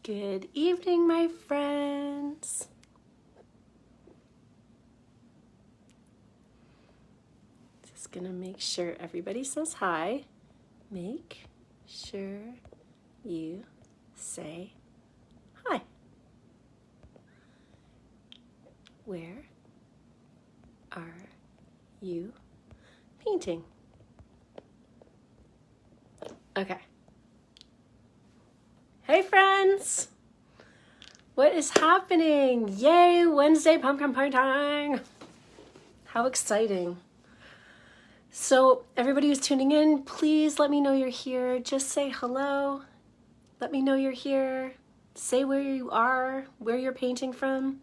Good evening, my friends. Just gonna make sure everybody says hi. Make sure you say hi. Where are you painting? Okay. Hey friends! What is happening? Yay, Wednesday pumpkin painting! How exciting. So everybody who's tuning in, please let me know you're here. Just say hello. Let me know you're here. Say where you are, where you're painting from.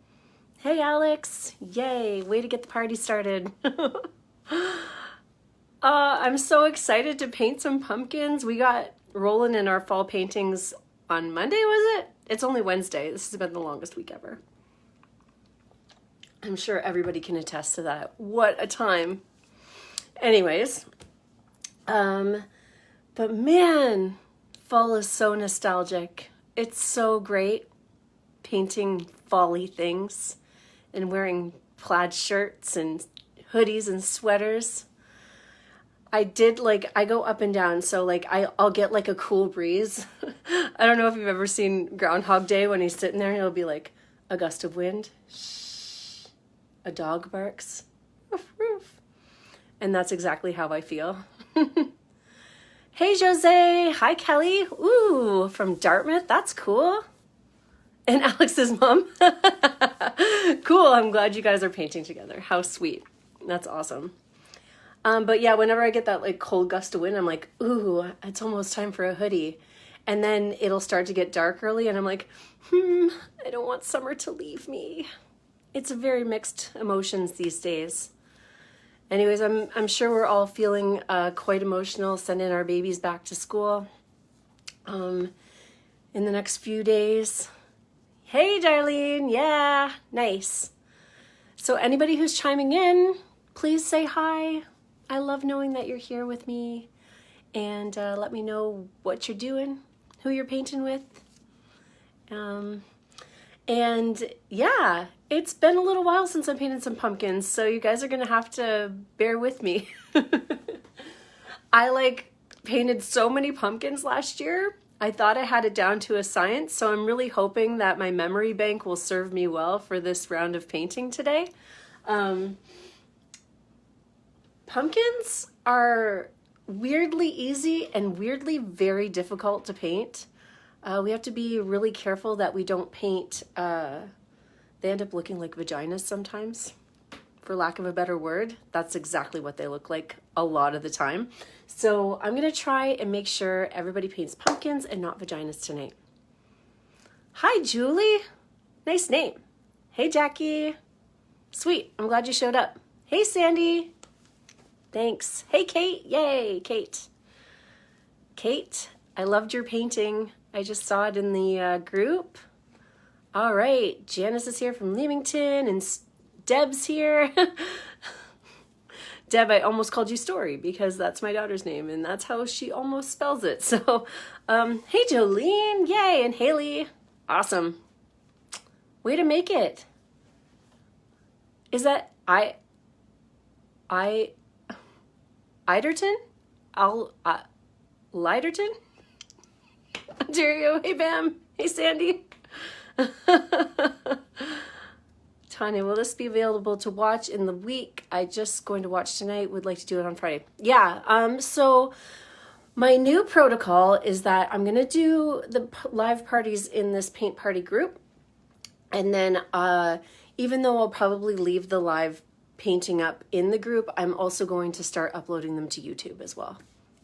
Hey Alex, yay, way to get the party started. I'm so excited to paint some pumpkins. We got rolling in our fall paintings on Monday, was it? It's only Wednesday. This has been the longest week ever. I'm sure everybody can attest to that. What a time. Anyways, but man, fall is so nostalgic. It's so great painting fall-y things and wearing plaid shirts and hoodies and sweaters. I go up and down, so I'll get like a cool breeze. I don't know if you've ever seen Groundhog Day when he's sitting there, he'll be like, a gust of wind, shh, a dog barks, roof, roof. And that's exactly how I feel. Hey Jose, hi Kelly, ooh, from Dartmouth, that's cool. And Alex's mom, cool, I'm glad you guys are painting together, how sweet, that's awesome. But yeah, whenever I get that like cold gust of wind, I'm like, ooh, it's almost time for a hoodie. And then it'll start to get dark early and I'm like, I don't want summer to leave me. It's very mixed emotions these days. Anyways, I'm sure we're all feeling quite emotional sending our babies back to school in the next few days. Hey, Darlene, yeah, nice. So anybody who's chiming in, please say hi. I love knowing that you're here with me, and let me know what you're doing, who you're painting with. And yeah, it's been a little while since I painted some pumpkins, so you guys are gonna have to bear with me. I painted so many pumpkins last year. I thought I had it down to a science, so I'm really hoping that my memory bank will serve me well for this round of painting today. Pumpkins are weirdly easy and weirdly very difficult to paint. We have to be really careful that we don't paint, they end up looking like vaginas sometimes, for lack of a better word. That's exactly what they look like a lot of the time. So I'm gonna try and make sure everybody paints pumpkins and not vaginas tonight. Hi, Julie. Nice name. Hey, Jackie. Sweet, I'm glad you showed up. Hey, Sandy. Thanks. Hey, Kate. Yay, Kate. Kate, I loved your painting. I just saw it in the group. All right, Janice is here from Leamington and Deb's here. Deb, I almost called you Story because that's my daughter's name and that's how she almost spells it. So, hey, Jolene. Yay, and Haley. Awesome. Way to make it. Is that Iderton? Liderton? Ontario, hey Bam, hey Sandy. Tanya, will this be available to watch in the week? I just going to watch tonight, would like to do it on Friday. Yeah, so my new protocol is that I'm gonna do the live parties in this paint party group. And then even though I'll probably leave the live painting up in the group, I'm also going to start uploading them to YouTube as well.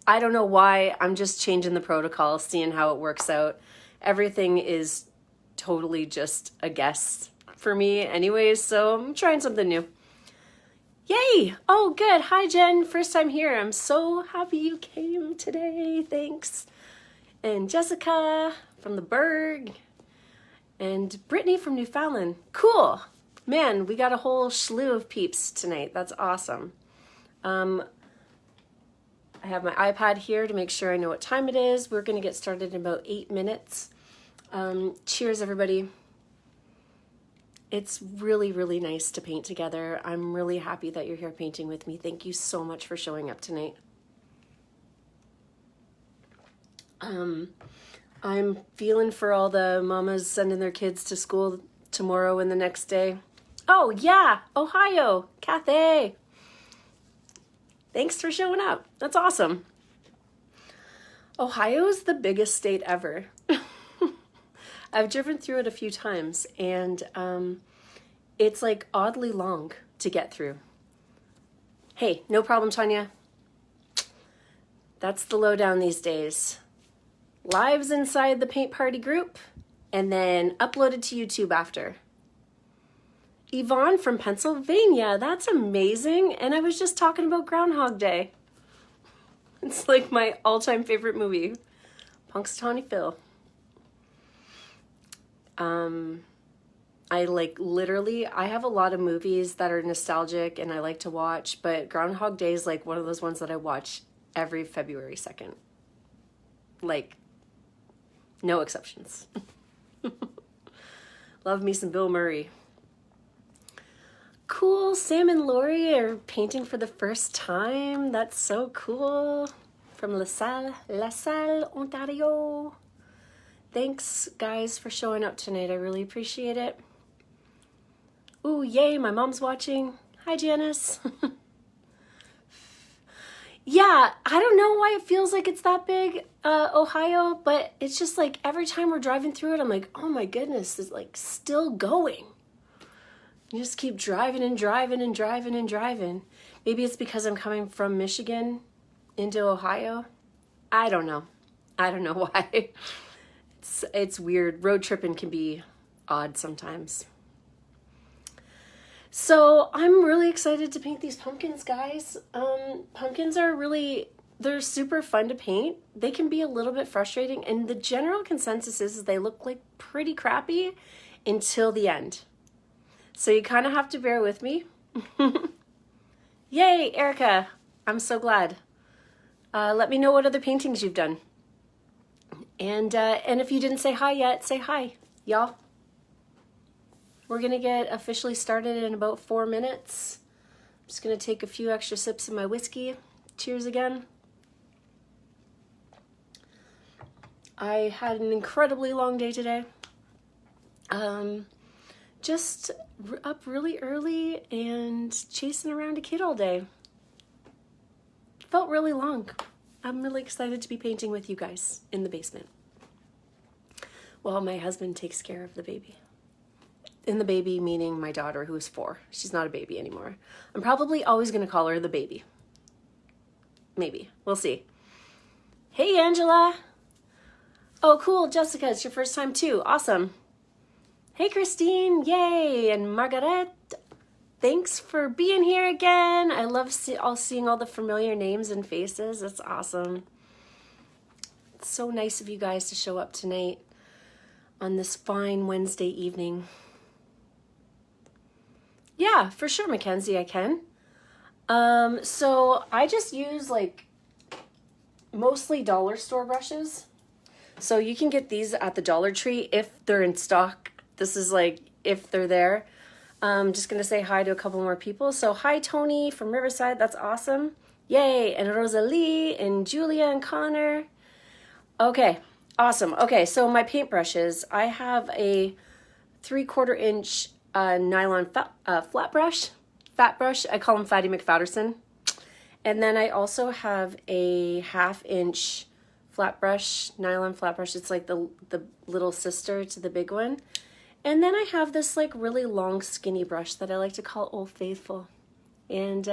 I don't know why, I'm just changing the protocol, seeing how it works out. Everything is totally just a guess for me anyways, so I'm trying something new. Yay! Oh, good. Hi, Jen. First time here. I'm so happy you came today. Thanks. And Jessica from the Berg. And Brittany from Newfoundland. Cool. Man, we got a whole slew of peeps tonight. That's awesome. I have my iPad here to make sure I know what time it is. We're going to get started in about 8 minutes. Cheers, everybody. It's really, really nice to paint together. I'm really happy that you're here painting with me. Thank you so much for showing up tonight. I'm feeling for all the mamas sending their kids to school tomorrow and the next day. Oh, yeah, Ohio, Cathay. Thanks for showing up. That's awesome. Ohio is the biggest state ever. I've driven through it a few times, and it's like oddly long to get through. Hey, no problem, Tanya. That's the lowdown these days. Lives inside the paint party group, and then uploaded to YouTube after. Yvonne from Pennsylvania, that's amazing. And I was just talking about Groundhog Day. It's like my all-time favorite movie. Punxsutawney Phil. I have a lot of movies that are nostalgic and I like to watch, but Groundhog Day is like one of those ones that I watch every February 2nd. Like, no exceptions. Love me some Bill Murray. Cool, Sam and Lori are painting for the first time. That's so cool. From La Salle, Ontario. Thanks, guys, for showing up tonight. I really appreciate it. Ooh, yay, my mom's watching. Hi, Janice. Yeah, I don't know why it feels like it's that big, Ohio, but it's just like every time we're driving through it, I'm like, oh my goodness, it's like still going. You just keep driving and driving and driving and driving. Maybe it's because I'm coming from Michigan into Ohio. I don't know. I don't know why. It's weird. Road tripping can be odd sometimes. So I'm really excited to paint these pumpkins, guys. Pumpkins are they're super fun to paint. They can be a little bit frustrating, and the general consensus is they look like pretty crappy until the end. So you kind of have to bear with me. Yay, Erica. I'm so glad. Let me know what other paintings you've done. And if you didn't say hi yet, say hi, y'all. We're going to get officially started in about 4 minutes. I'm just going to take a few extra sips of my whiskey. Cheers again. I had an incredibly long day today. Just up really early and chasing around a kid all day. Felt really long. I'm really excited to be painting with you guys in the basement while my husband takes care of the baby. In the baby meaning my daughter, who's 4. She's not a baby anymore. I'm probably always going to call her the baby. Maybe. We'll see. Hey, Angela. Oh, cool. Jessica, it's your first time too. Awesome. Hey, Christine. Yay. And Margaret. Thanks for being here again. I love seeing all the familiar names and faces. It's awesome. It's so nice of you guys to show up tonight on this fine Wednesday evening. Yeah, for sure, Mackenzie, I can. So I just use like mostly dollar store brushes. So you can get these at the Dollar Tree if they're in stock. This is like if they're there. I'm just going to say hi to a couple more people. So hi, Tony from Riverside. That's awesome. Yay. And Rosalie and Julia and Connor. Okay. Awesome. Okay. So my paintbrushes, I have a 3/4 inch nylon fat brush. I call him Fatty McFatterson. And then I also have a 1/2 inch flat brush, nylon flat brush. It's like the little sister to the big one. And then I have this like really long skinny brush that I like to call Old Faithful. And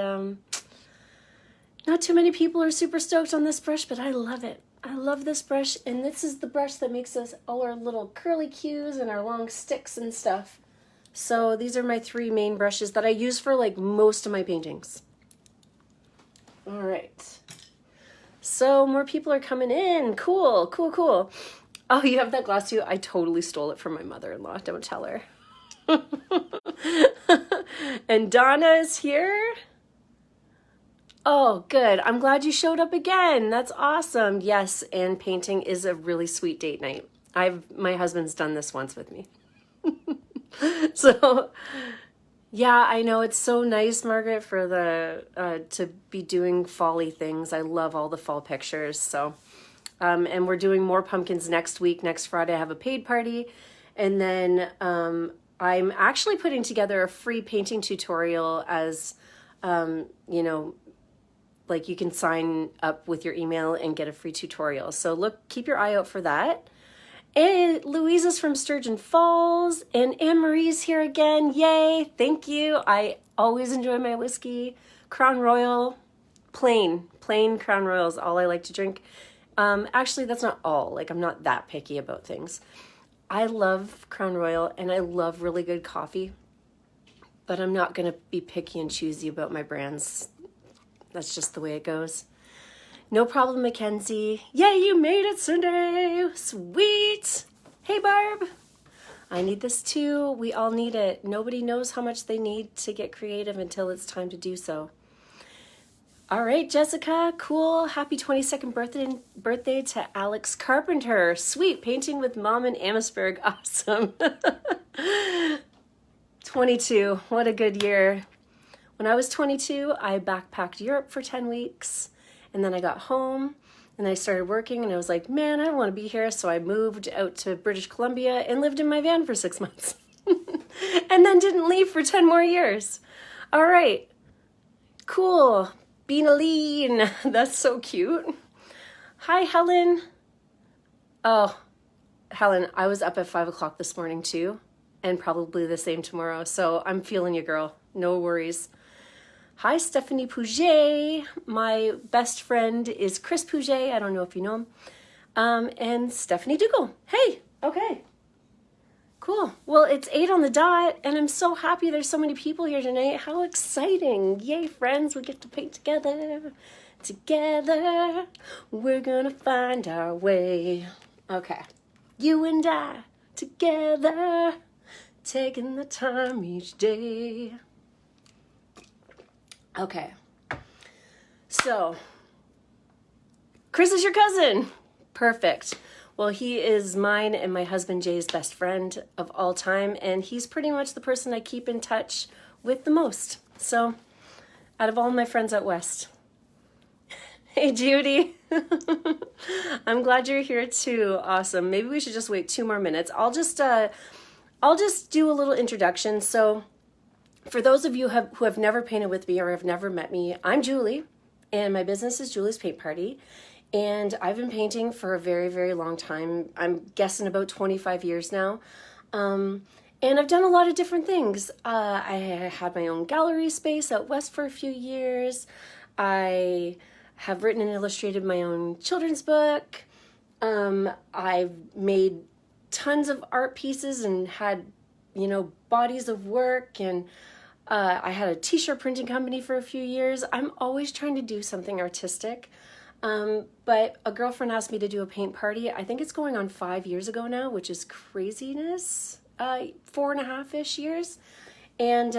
not too many people are super stoked on this brush, but I love it. I love this brush, and this is the brush that makes us all our little curly cues and our long sticks and stuff. So these are my 3 main brushes that I use for like most of my paintings. All right. So more people are coming in. Cool, cool, cool. Oh, you have that glass too? I totally stole it from my mother-in-law. Don't tell her. And Donna is here. Oh, good. I'm glad you showed up again. That's awesome. Yes, and painting is a really sweet date night. My husband's done this once with me. So yeah, I know it's so nice, Margaret, for the to be doing fall-y things. I love all the fall pictures. So and we're doing more pumpkins next week. Next Friday I have a paid party, and then I'm actually putting together a free painting tutorial as you know, like you can sign up with your email and get a free tutorial. So keep your eye out for that. And Louisa's from Sturgeon Falls, and Anne-Marie's here again. Yay, thank you. I always enjoy my whiskey. Crown Royal, plain Crown Royal is all I like to drink. Actually, that's not all. Like, I'm not that picky about things. I love Crown Royal, and I love really good coffee, but I'm not going to be picky and choosy about my brands. That's just the way it goes. No problem, Mackenzie. Yay, you made it, Sunday. Sweet. Hey, Barb. I need this too. We all need it. Nobody knows how much they need to get creative until it's time to do so. All right, Jessica, cool. Happy 22nd birthday to Alex Carpenter. Sweet, painting with Mom in Amherstburg. Awesome. 22, what a good year. When I was 22, I backpacked Europe for 10 weeks. And then I got home and I started working and I was like, man, I don't want to be here. So I moved out to British Columbia and lived in my van for 6 months. And then didn't leave for 10 more years. All right, cool. Being a lean. That's so cute. Hi, Helen. Oh, Helen, I was up at 5 o'clock this morning too, and probably the same tomorrow. So I'm feeling you, girl. No worries. Hi, Stephanie Pouget. My best friend is Chris Pouget. I don't know if you know him. And Stephanie Dougal. Hey, okay. Cool. Well, it's 8 on the dot, and I'm so happy there's so many people here tonight. How exciting. Yay, friends. We get to paint together. Together, we're gonna find our way. Okay. You and I, together, taking the time each day. Okay, so Chris is your cousin. Perfect. Well, he is mine and my husband Jay's best friend of all time, and he's pretty much the person I keep in touch with the most. So, out of all my friends out west. Hey, Judy. I'm glad you're here too. Awesome. Maybe we should just wait 2 more minutes. I'll just do a little introduction. So, for those of you who have never painted with me or have never met me, I'm Julie, and my business is Julie's Paint Party, and I've been painting for a very, very long time. I'm guessing about 25 years now, and I've done a lot of different things. I had my own gallery space out west for a few years. I have written and illustrated my own children's book. I've made tons of art pieces and had, bodies of work, and I had a t-shirt printing company for a few years. I'm always trying to do something artistic. But a girlfriend asked me to do a paint party. I think it's going on 5 years ago now, which is craziness. 4.5-ish years. And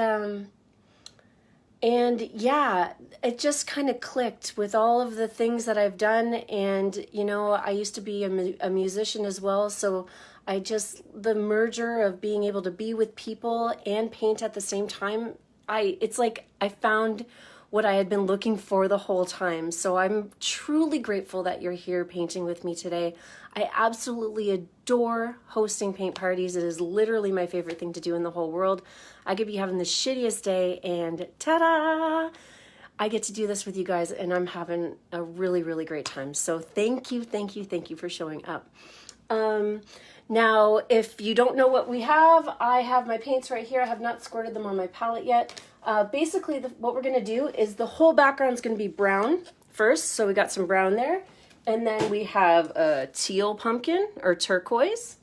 yeah, it just kind of clicked with all of the things that I've done. And, I used to be a musician as well. So the merger of being able to be with people and paint at the same time, it's like I found what I had been looking for the whole time. So I'm truly grateful that you're here painting with me today. I absolutely adore hosting paint parties. It is literally my favorite thing to do in the whole world. I could be having the shittiest day and ta-da! I get to do this with you guys, and I'm having a really, really great time. So thank you for showing up. Now, if you don't know what we have, I have my paints right here. I have not squirted them on my palette yet. Basically, what we're going to do is the whole background is going to be brown first. So we got some brown there. And then we have a teal pumpkin or turquoise.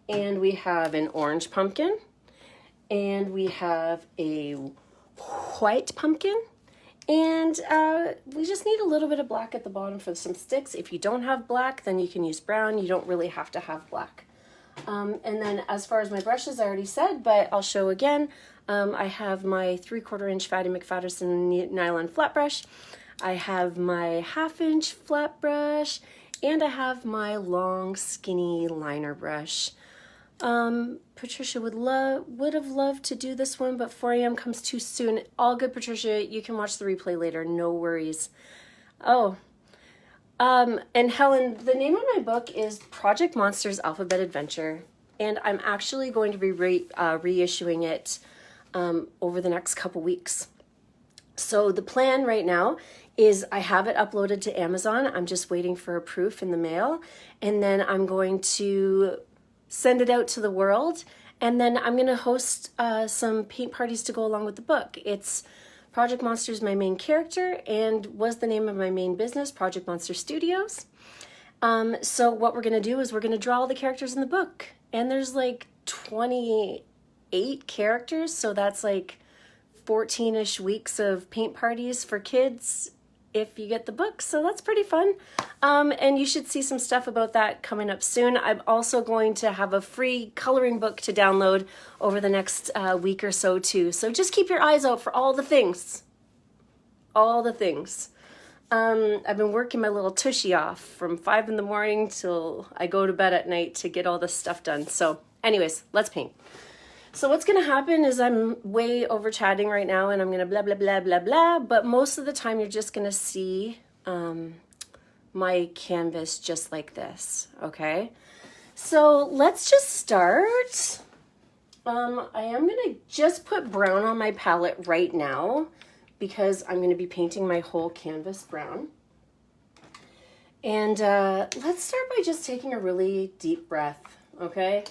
And we have an orange pumpkin. And we have a white pumpkin. And we just need a little bit of black at the bottom for some sticks. If you don't have black, then you can use brown. You don't really have to have black. And then as far as my brushes, I already said, but I'll show again. I have my 3/4 inch Fatty McFadderson nylon flat brush. I have my 1/2 inch flat brush, And I have my long, skinny liner brush. Patricia would have loved to do this one, but 4 a.m. comes too soon. All good, Patricia. You can watch the replay later. No worries. Oh, and Helen, the name of my book is Project Monsters Alphabet Adventure, and I'm actually going to be reissuing it over the next couple weeks. So the plan right now is I have it uploaded to Amazon. I'm just waiting for a proof in the mail, and then I'm going to send it out to the world, and then I'm going to host some paint parties to go along with the book. It's Project Monster's my main character and was the name of my main business, Project Monster Studios. So what we're going to do is we're going to draw all the characters in the book, and there's like 28 characters, so that's like 14-ish weeks of paint parties for kids if you get the book, so that's pretty fun. And you should see some stuff about that coming up soon. I'm also going to have a free coloring book to download over the next week or so too, so just keep your eyes out for all the things. All the things. I've been working my little tushy off from 5 in the morning till I go to bed at night to get all this stuff done. So anyways, let's paint. So what's going to happen is I'm way over chatting right now, and I'm going to blah, blah, blah, blah, blah. But most of the time you're just going to see my canvas just like this, okay? So let's just start. I am going to just put brown on my palette right now because I'm going to be painting my whole canvas brown. And let's start by just taking a really deep breath, okay?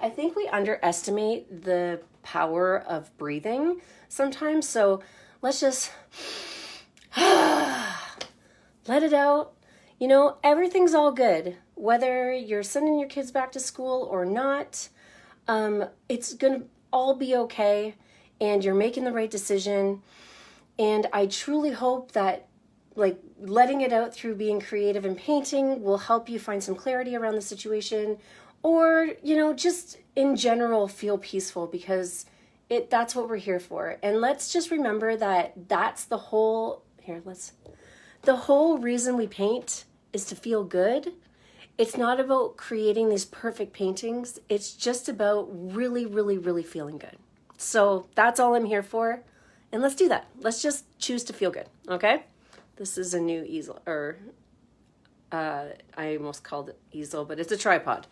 I think we underestimate the power of breathing sometimes, so let's just let it out. You know, everything's all good. Whether you're sending your kids back to school or not, it's gonna all be okay, and you're making the right decision. And I truly hope that like letting it out through being creative and painting will help you find some clarity around the situation, or, you know, just in general feel peaceful, because that's what we're here for. And let's just remember that that's the whole, the whole reason we paint is to feel good. It's not about creating these perfect paintings. It's just about really, really, really feeling good. So that's all I'm here for. And let's do that. Let's just choose to feel good, okay? This is a new easel, or I almost called it easel, but it's a tripod.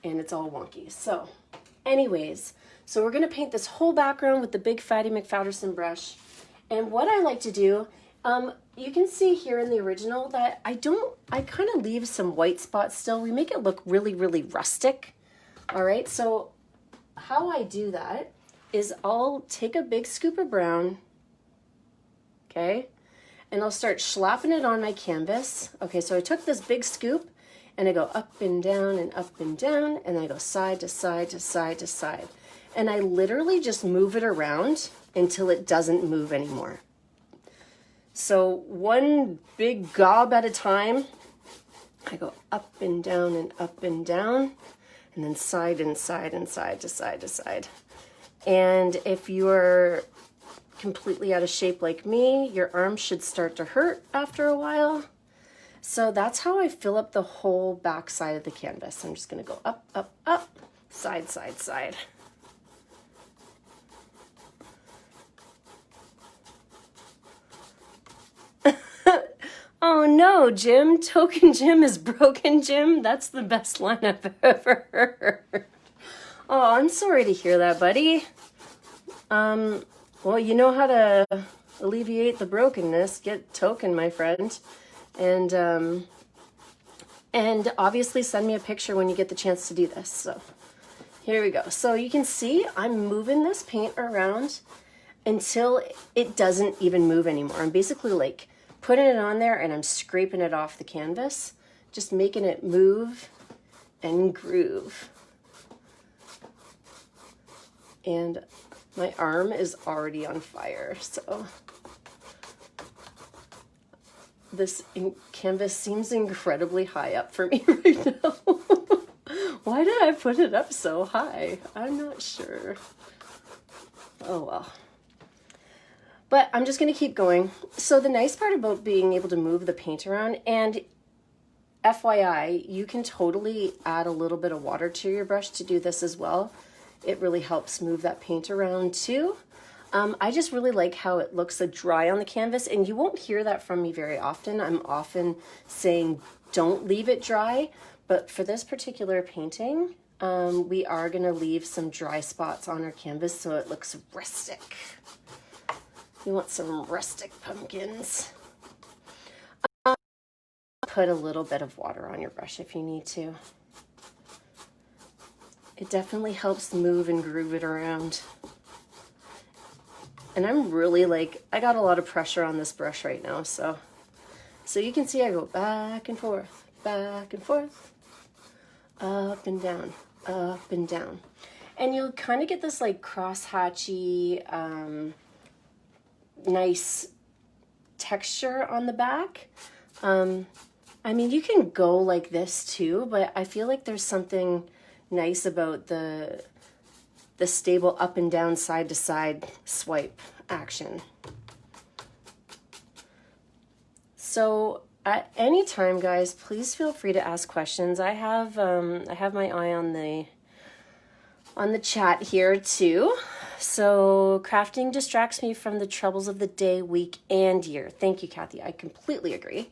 And it's all wonky. So anyways, so we're going to paint this whole background with the big Fatty McFadderson brush. And what I like to do, you can see here in the original that I kind of leave some white spots still. We make it look really, really rustic. All right, so how I do that is I'll take a big scoop of brown, okay, and I'll start slapping it on my canvas. Okay, so I took this big scoop, and I go up and down and up and down, and I go side to side to side to side. And I literally just move it around until it doesn't move anymore. So one big gob at a time, I go up and down and up and down, and then side and side and side to side to side. And if you're completely out of shape like me, your arms should start to hurt after a while. So that's how I fill up the whole back side of the canvas. I'm just going to go up, up, up, side, side, side. Oh no, Jim, Token Jim is broken, Jim. That's the best line I've ever heard. Oh, I'm sorry to hear that, buddy. Well, you know how to alleviate the brokenness. Get Token, my friend. And obviously send me a picture when you get the chance to do this. So here we go. So you can see I'm moving this paint around until it doesn't even move anymore. I'm basically like putting it on there and I'm scraping it off the canvas, just making it move and groove. And my arm is already on fire, so this canvas seems incredibly high up for me right now. Why did I put it up so high? I'm not sure. Oh well. But I'm just going to keep going. So the nice part about being able to move the paint around, and FYI, you can totally add a little bit of water to your brush to do this as well. It really helps move that paint around too. I just really like how it looks dry on the canvas, and you won't hear that from me very often. I'm often saying don't leave it dry, but for this particular painting, we are gonna leave some dry spots on our canvas so it looks rustic. You want some rustic pumpkins. Put a little bit of water on your brush if you need to. It definitely helps move and groove it around. And I'm really like, I got a lot of pressure on this brush right now, so you can see I go back and forth, up and down, up and down. And you'll kind of get this like cross-hatchy, nice texture on the back. I mean, you can go like this too, but I feel like there's something nice about the stable up and down, side to side swipe action. So at any time, guys, please feel free to ask questions. I have my eye on the chat here too. So crafting distracts me from the troubles of the day, week, and year. Thank you, Kathy. I completely agree.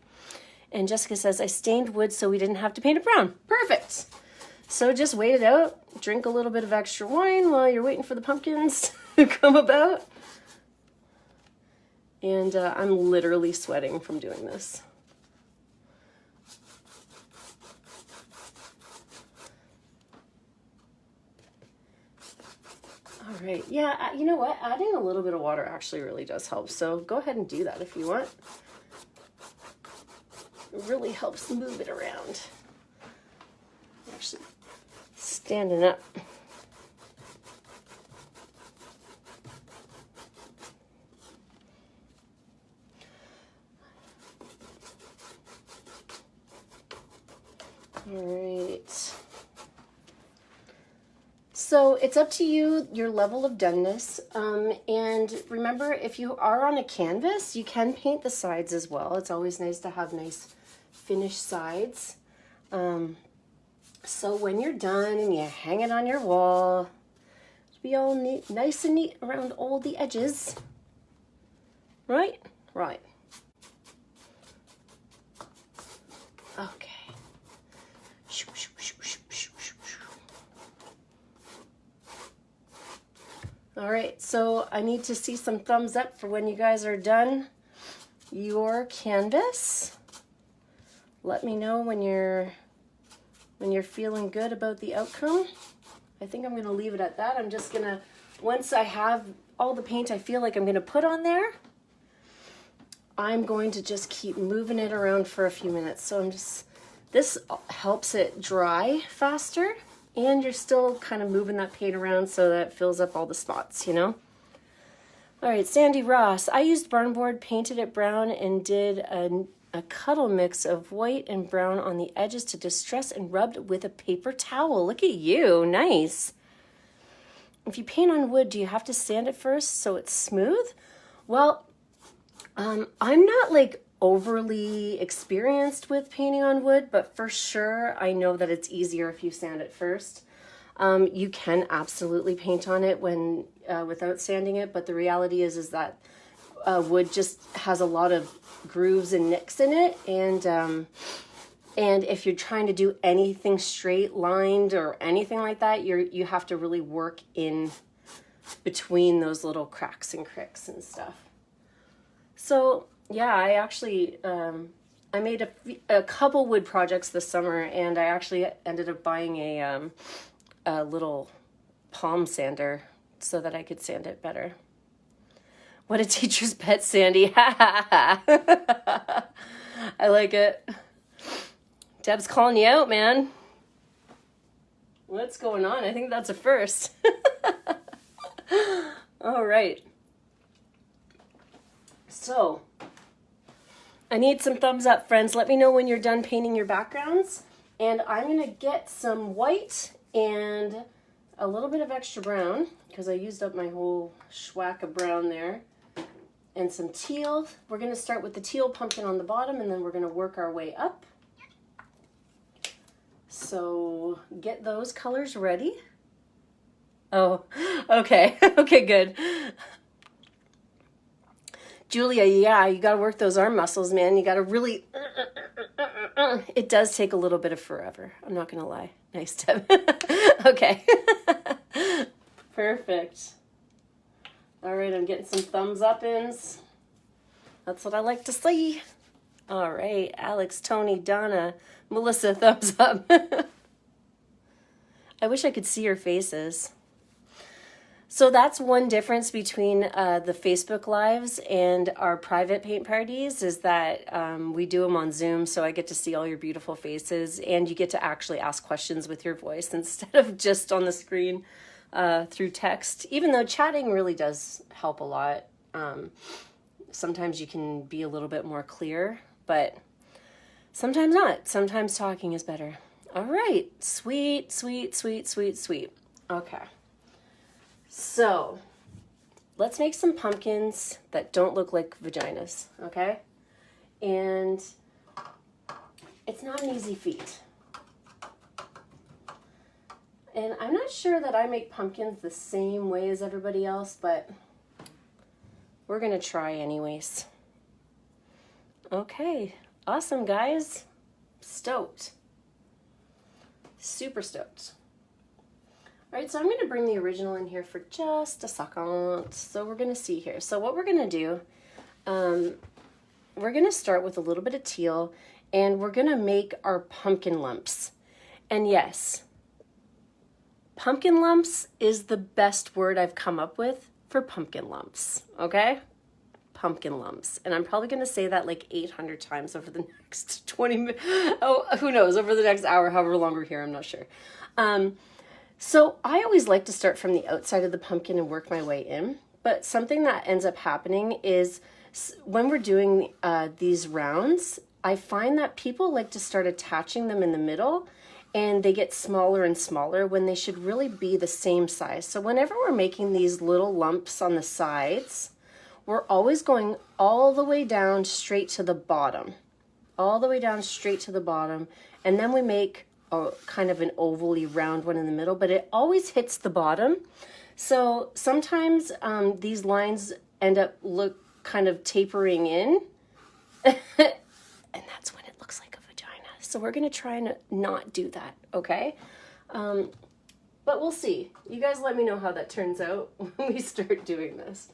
And Jessica says, I stained wood so we didn't have to paint it brown. Perfect. So just wait it out, drink a little bit of extra wine while you're waiting for the pumpkins to come about. And I'm literally sweating from doing this. All right, yeah, you know what? Adding a little bit of water actually really does help. So go ahead and do that if you want. It really helps move it around. Actually, standing up. All right. So it's up to you, your level of doneness. And remember, if you are on a canvas, you can paint the sides as well. It's always nice to have nice finished sides. So when you're done and you hang it on your wall, it'll be all neat, nice and neat around all the edges. Right? Right. Okay. All right, so I need to see some thumbs up for when you guys are done your canvas. Let me know when you're feeling good about the outcome. I think I'm gonna leave it at that. I'm just gonna, once I have all the paint I feel like I'm gonna put on there, I'm going to just keep moving it around for a few minutes. So this helps it dry faster, and you're still kind of moving that paint around so that it fills up all the spots, you know? All right, Sandy Ross, I used barnboard, painted it brown, and did a cuddle mix of white and brown on the edges to distress and rubbed with a paper towel. Look at you, nice. If you paint on wood, do you have to sand it first so it's smooth? Well, I'm not like overly experienced with painting on wood, but for sure I know that it's easier if you sand it first. You can absolutely paint on it when without sanding it, but the reality is that wood just has a lot of grooves and nicks in it, and if you're trying to do anything straight lined or anything like that, you have to really work in between those little cracks and cricks and stuff. So yeah, I actually I made a couple wood projects this summer, and I actually ended up buying a little palm sander so that I could sand it better. What a teacher's pet, Sandy. I like it. Deb's calling you out, man. What's going on? I think that's a first. All right. So, I need some thumbs up, friends. Let me know when you're done painting your backgrounds. And I'm going to get some white and a little bit of extra brown, because I used up my whole schwack of brown there. And some teal. We're going to start with the teal pumpkin on the bottom, and then we're going to work our way up. So get those colors ready. Oh, okay. Okay, good. Julia, yeah, you got to work those arm muscles, man. You got to really, it does take a little bit of forever. I'm not going to lie. Nice, Deb. Okay. Perfect. All right, I'm getting some thumbs up-ins. That's what I like to see. All right, Alex, Tony, Donna, Melissa, thumbs up. I wish I could see your faces. So that's one difference between the Facebook Lives and our private paint parties is that we do them on Zoom, so I get to see all your beautiful faces, and you get to actually ask questions with your voice instead of just on the screen through text, even though chatting really does help a lot. Sometimes you can be a little bit more clear, but sometimes not. Sometimes talking is better. All right, sweet, sweet, sweet, sweet, sweet. Okay. So, let's make some pumpkins that don't look like vaginas, okay? And it's not an easy feat. And I'm not sure that I make pumpkins the same way as everybody else, but we're gonna try anyways. Okay, awesome guys. Stoked. Super stoked. All right, so I'm going to bring the original in here for just a second. So we're going to see here. So what we're going to do, we're going to start with a little bit of teal, and we're going to make our pumpkin lumps. And yes, pumpkin lumps is the best word I've come up with for pumpkin lumps, okay? Pumpkin lumps. And I'm probably going to say that like 800 times over the next 20 minutes. Oh, who knows, over the next hour, however long we're here, I'm not sure. So I always like to start from the outside of the pumpkin and work my way in. But something that ends up happening is when we're doing these rounds, I find that people like to start attaching them in the middle, and they get smaller and smaller when they should really be the same size. So whenever we're making these little lumps on the sides, we're always going all the way down straight to the bottom. All the way down straight to the bottom. And then we make a kind of an ovally round one in the middle, but it always hits the bottom. So sometimes these lines end up look kind of tapering in. And that's when it looks like a vagina. So we're going to try and not do that, okay? But we'll see. You guys let me know how that turns out when we start doing this.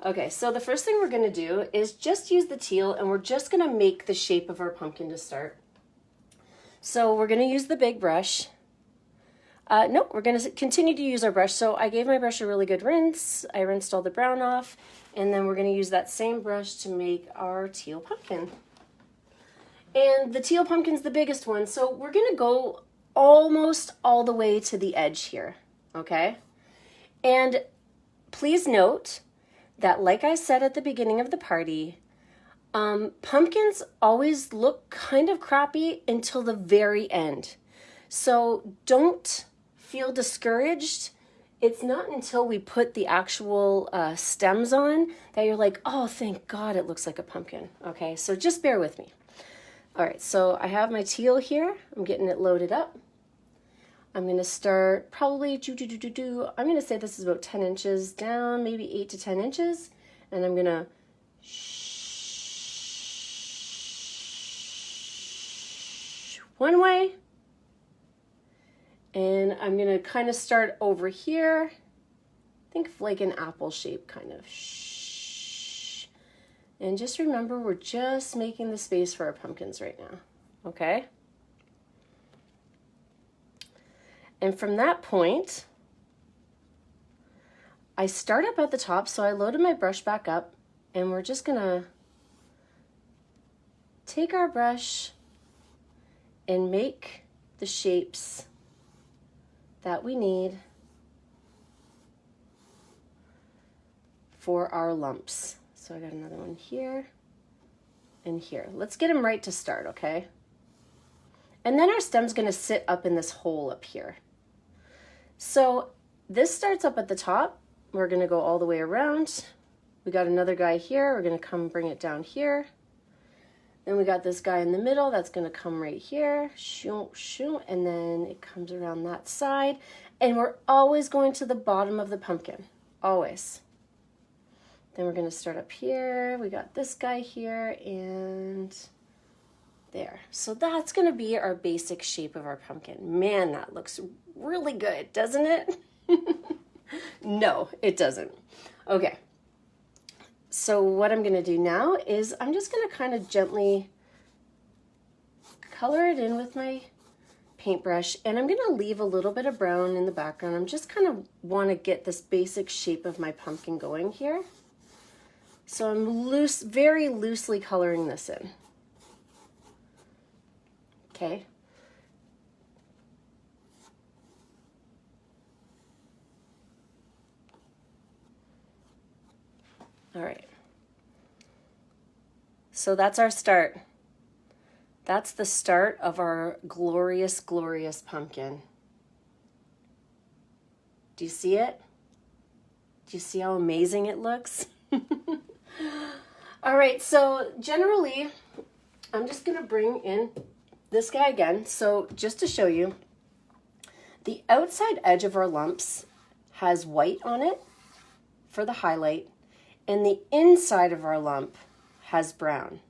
Okay, so the first thing we're going to do is just use the teal, and we're just going to make the shape of our pumpkin to start. So we're going to use the big brush. No, we're going to continue to use our brush. So I gave my brush a really good rinse. I rinsed all the brown off. And then we're going to use that same brush to make our teal pumpkin. And the teal pumpkin's the biggest one. So we're going to go almost all the way to the edge here. Okay? And please note that, like I said at the beginning of the party, pumpkins always look kind of crappy until the very end. So don't feel discouraged. It's not until we put the actual stems on that you're like, oh, thank God it looks like a pumpkin. Okay, so just bear with me. All right, so I have my teal here. I'm getting it loaded up. I'm going to start probably, I'm going to say this is about 10 inches down, maybe 8 to 10 inches. And I'm going to one way, and I'm going to kind of start over here. Think of like an apple shape, kind of. And just remember, we're just making the space for our pumpkins right now, okay? And from that point, I start up at the top, so I loaded my brush back up, and we're just gonna take our brush and make the shapes that we need for our lumps. So I got another one here and here. Let's get them right to start, okay? And then our stem's gonna sit up in this hole up here. So this starts up at the top. We're gonna go all the way around. We got another guy here. We're gonna come bring it down here. Then we got this guy in the middle that's going to come right here, shoo, shoo, and then it comes around that side. And we're always going to the bottom of the pumpkin, always. Then we're going to start up here. We got this guy here and there. So that's going to be our basic shape of our pumpkin. Man, that looks really good, doesn't it? No, it doesn't. Okay. So what I'm going to do now is I'm just going to kind of gently color it in with my paintbrush, and I'm going to leave a little bit of brown in the background. I'm just kind of want to get this basic shape of my pumpkin going here. So I'm very loosely coloring this in. Okay. All right. So that's our start. That's the start of our glorious, glorious pumpkin. Do you see it? Do you see how amazing it looks? All right, so generally, I'm just gonna bring in this guy again. So just to show you, the outside edge of our lumps has white on it for the highlight, and the inside of our lump has brown.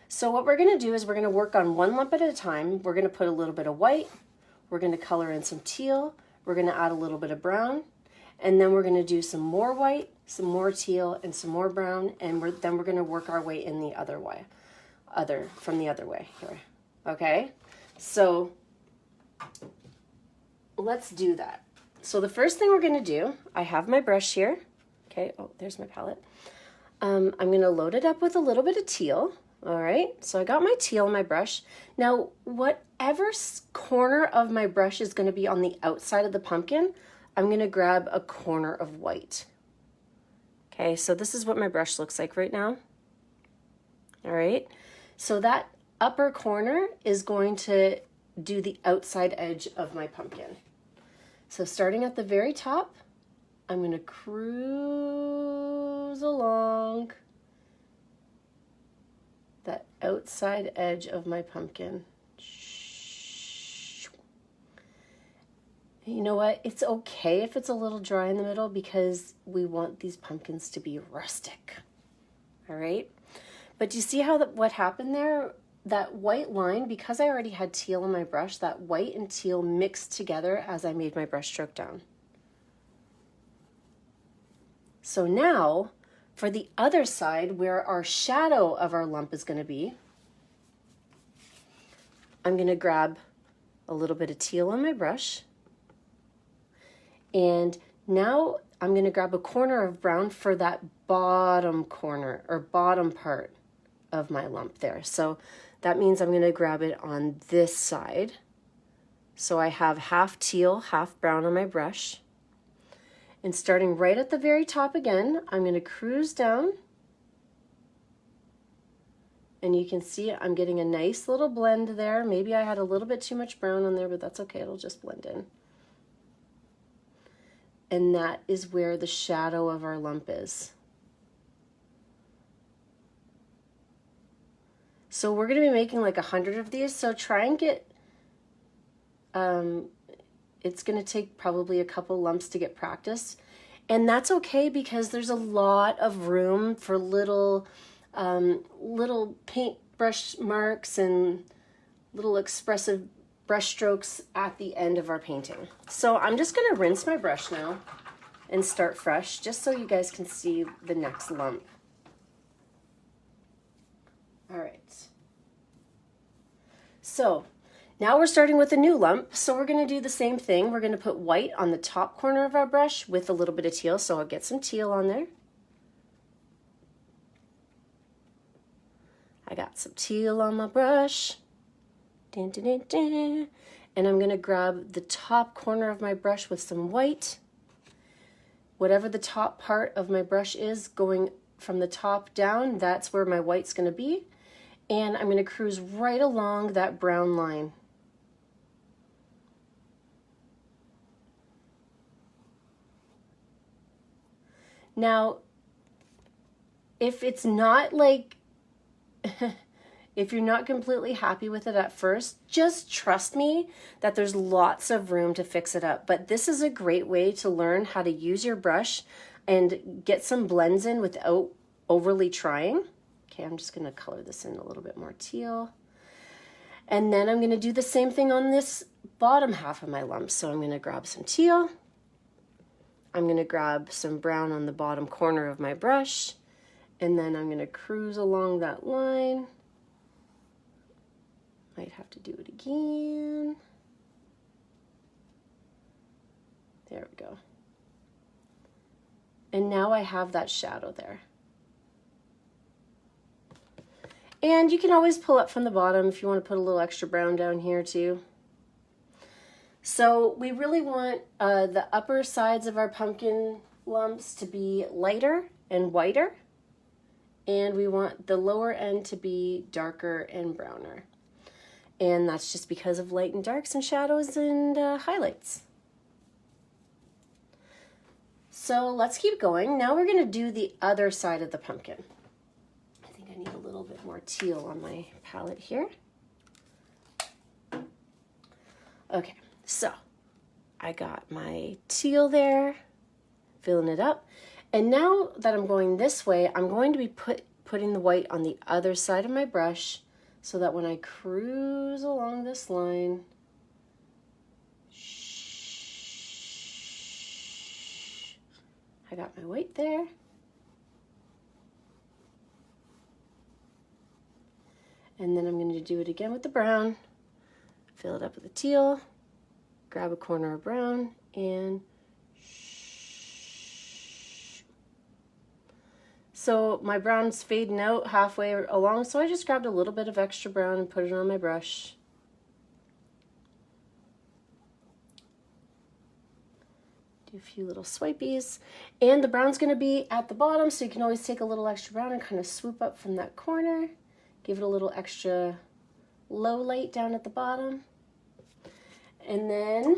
So what we're going to do is we're going to work on one lump at a time. We're going to put a little bit of white, we're going to color in some teal, we're going to add a little bit of brown, and then we're going to do some more white, some more teal, and some more brown, and then we're going to work our way in the other way, from the other way here. Okay, so let's do that. So the first thing we're going to do, I have my brush here. Okay, oh, there's my palette. I'm going to load it up with a little bit of teal. All right, so I got my teal in my brush. Now, whatever corner of my brush is going to be on the outside of the pumpkin, I'm going to grab a corner of white. Okay, so this is what my brush looks like right now. All right, so that upper corner is going to do the outside edge of my pumpkin. So starting at the very top, I'm going to cruise along that outside edge of my pumpkin. You know what? It's okay if it's a little dry in the middle because we want these pumpkins to be rustic. All right? But do you see how what happened there? That white line, because I already had teal in my brush, that white and teal mixed together as I made my brush stroke down. So now, for the other side, where our shadow of our lump is going to be, I'm going to grab a little bit of teal on my brush. And now I'm going to grab a corner of brown for that bottom corner or bottom part of my lump there. So that means I'm going to grab it on this side. So I have half teal, half brown on my brush. And starting right at the very top again, I'm going to cruise down. And you can see I'm getting a nice little blend there. Maybe I had a little bit too much brown on there, but that's okay. It'll just blend in. And that is where the shadow of our lump is. So we're going to be making like 100 of these. So try and get, it's going to take probably a couple lumps to get practice. And that's okay because there's a lot of room for little paintbrush marks and little expressive brush strokes at the end of our painting. So I'm just going to rinse my brush now and start fresh just so you guys can see the next lump. All right. So now we're starting with a new lump. So we're going to do the same thing. We're going to put white on the top corner of our brush with a little bit of teal. So I'll get some teal on there. I got some teal on my brush. Dun, dun, dun, dun. And I'm going to grab the top corner of my brush with some white. Whatever the top part of my brush is, going from the top down, that's where my white's going to be. And I'm going to cruise right along that brown line. Now, if it's not like, If you're not completely happy with it at first, just trust me that there's lots of room to fix it up. But this is a great way to learn how to use your brush and get some blends in without overly trying. Okay, I'm just gonna color this in a little bit more teal. And then I'm gonna do the same thing on this bottom half of my lump. So I'm gonna grab some teal. I'm gonna grab some brown on the bottom corner of my brush. And then I'm gonna cruise along that line. Might have to do it again. There we go. And now I have that shadow there. And you can always pull up from the bottom if you want to put a little extra brown down here too. So we really want the upper sides of our pumpkin lumps to be lighter and whiter. And we want the lower end to be darker and browner. And that's just because of light and darks and shadows and highlights. So let's keep going. Now we're going to do the other side of the pumpkin. I think I need a little bit more teal on my palette here. Okay, so I got my teal there, filling it up. And now that I'm going this way, I'm going to be putting the white on the other side of my brush, so that when I cruise along this line, I got my white there. And then I'm going to do it again with the brown, fill it up with the teal, grab a corner of brown, and so my brown's fading out halfway along, so I just grabbed a little bit of extra brown and put it on my brush. Do a few little swipies. And the brown's going to be at the bottom, so you can always take a little extra brown and kind of swoop up from that corner. Give it a little extra low light down at the bottom. And then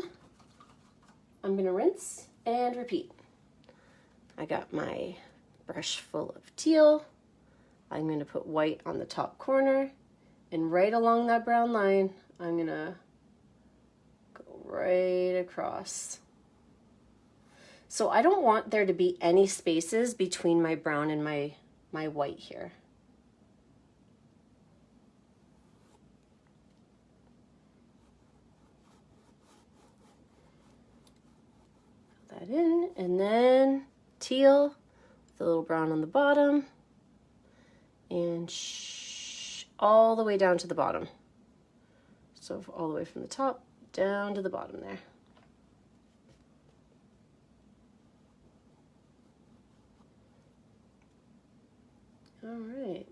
I'm going to rinse and repeat. I got my brush full of teal. I'm going to put white on the top corner, and right along that brown line I'm going to go right across. So I don't want there to be any spaces between my brown and my white here. Put that in, and then teal, the little brown on the bottom, and all the way down to the bottom. So all the way from the top down to the bottom there. All right.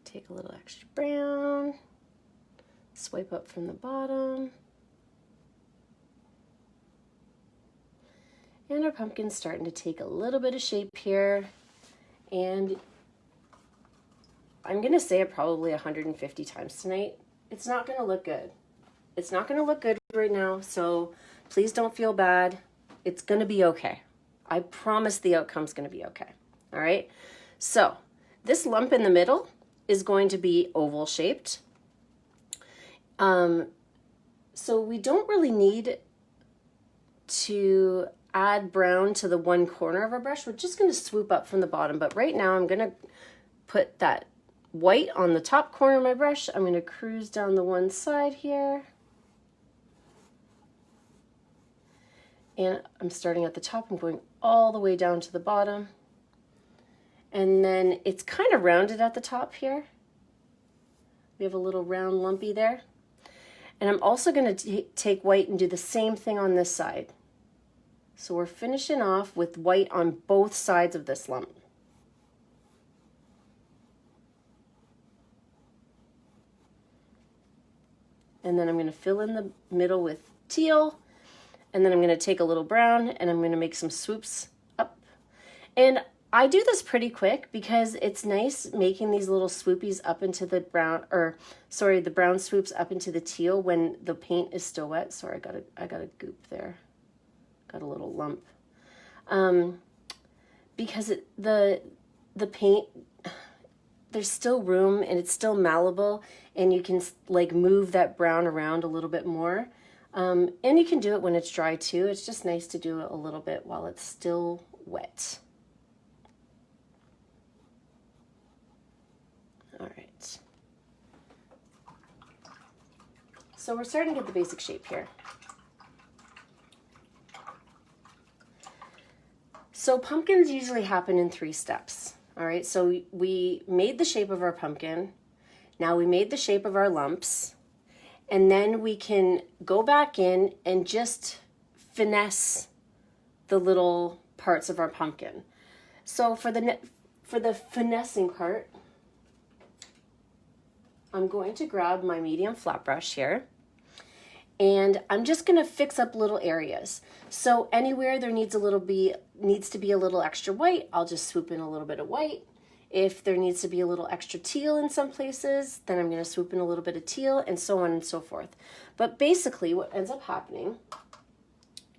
Take a little extra brown, swipe up from the bottom. And our pumpkin's starting to take a little bit of shape here. And I'm going to say it probably 150 times tonight. It's not going to look good. It's not going to look good right now, so please don't feel bad. It's going to be okay. I promise the outcome's going to be okay. All right? So this lump in the middle is going to be oval shaped. So we don't really need to add brown to the one corner of our brush. We're just going to swoop up from the bottom, but right now I'm going to put that white on the top corner of my brush. I'm going to cruise down the one side here, and I'm starting at the top and going all the way down to the bottom, and then it's kind of rounded at the top here. We have a little round lumpy there, and I'm also going to take white and do the same thing on this side. So we're finishing off with white on both sides of this lump. And then I'm going to fill in the middle with teal, and then I'm going to take a little brown and I'm going to make some swoops up. And I do this pretty quick because it's nice making these little swoopies up into the brown, or sorry, the brown swoops up into the teal when the paint is still wet. Sorry, I got a goop there. Got a little lump. because the paint, there's still room and it's still malleable, and you can like move that brown around a little bit more. And you can do it when it's dry too. It's just nice to do it a little bit while it's still wet. All right. So we're starting to get the basic shape here. So pumpkins usually happen in 3 steps. All right, so we made the shape of our pumpkin. Now we made the shape of our lumps. And then we can go back in and just finesse the little parts of our pumpkin. So for the finessing part, I'm going to grab my medium flat brush here, and I'm just going to fix up little areas. So anywhere there needs to be a little extra white, I'll just swoop in a little bit of white. If there needs to be a little extra teal in some places, then I'm going to swoop in a little bit of teal, and so on and so forth. But basically what ends up happening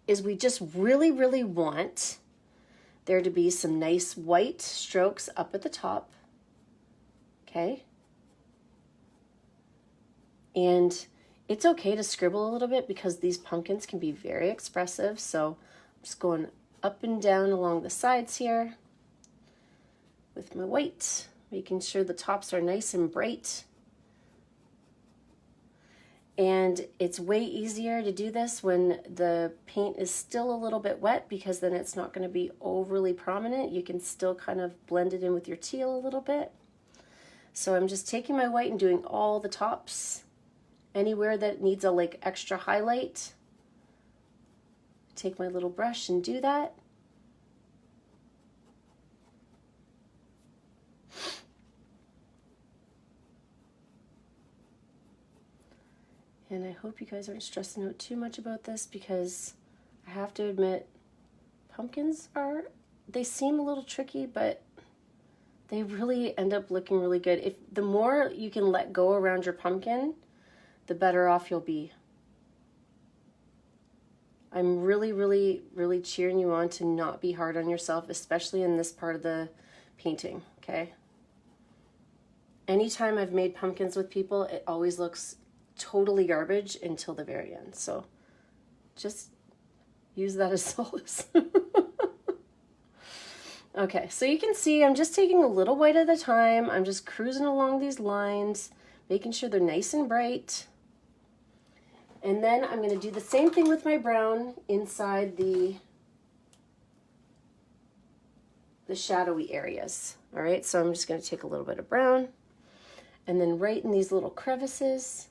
is we just really, really want there to be some nice white strokes up at the top. Okay? And it's okay to scribble a little bit because these pumpkins can be very expressive. So I'm just going up and down along the sides here with my white, making sure the tops are nice and bright. And it's way easier to do this when the paint is still a little bit wet, because then it's not going to be overly prominent. You can still kind of blend it in with your teal a little bit. So I'm just taking my white and doing all the tops. Anywhere that needs a like extra highlight, take my little brush and do that. And I hope you guys aren't stressing out too much about this, because I have to admit, pumpkins they seem a little tricky, but they really end up looking really good. If the more you can let go around your pumpkin, the better off you'll be. I'm really, really, really cheering you on to not be hard on yourself, especially in this part of the painting, okay? Anytime I've made pumpkins with people, it always looks totally garbage until the very end. So just use that as solace. Okay, so you can see I'm just taking a little white at a time. I'm just cruising along these lines, making sure they're nice and bright. And then I'm going to do the same thing with my brown inside the shadowy areas. All right, so I'm just going to take a little bit of brown, and then right in these little crevices,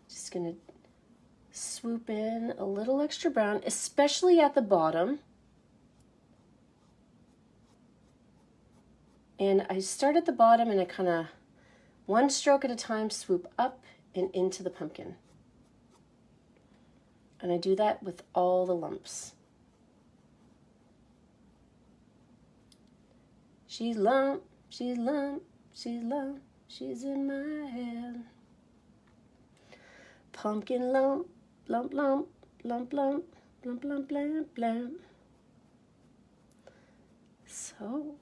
just going to swoop in a little extra brown, especially at the bottom. And I start at the bottom and I kind of, one stroke at a time, swoop up and into the pumpkin. And I do that with all the lumps. She's lump, she's lump, she's lump, she's in my hand. Pumpkin lump, lump, lump, lump, lump, lump, lump, blam, blam. So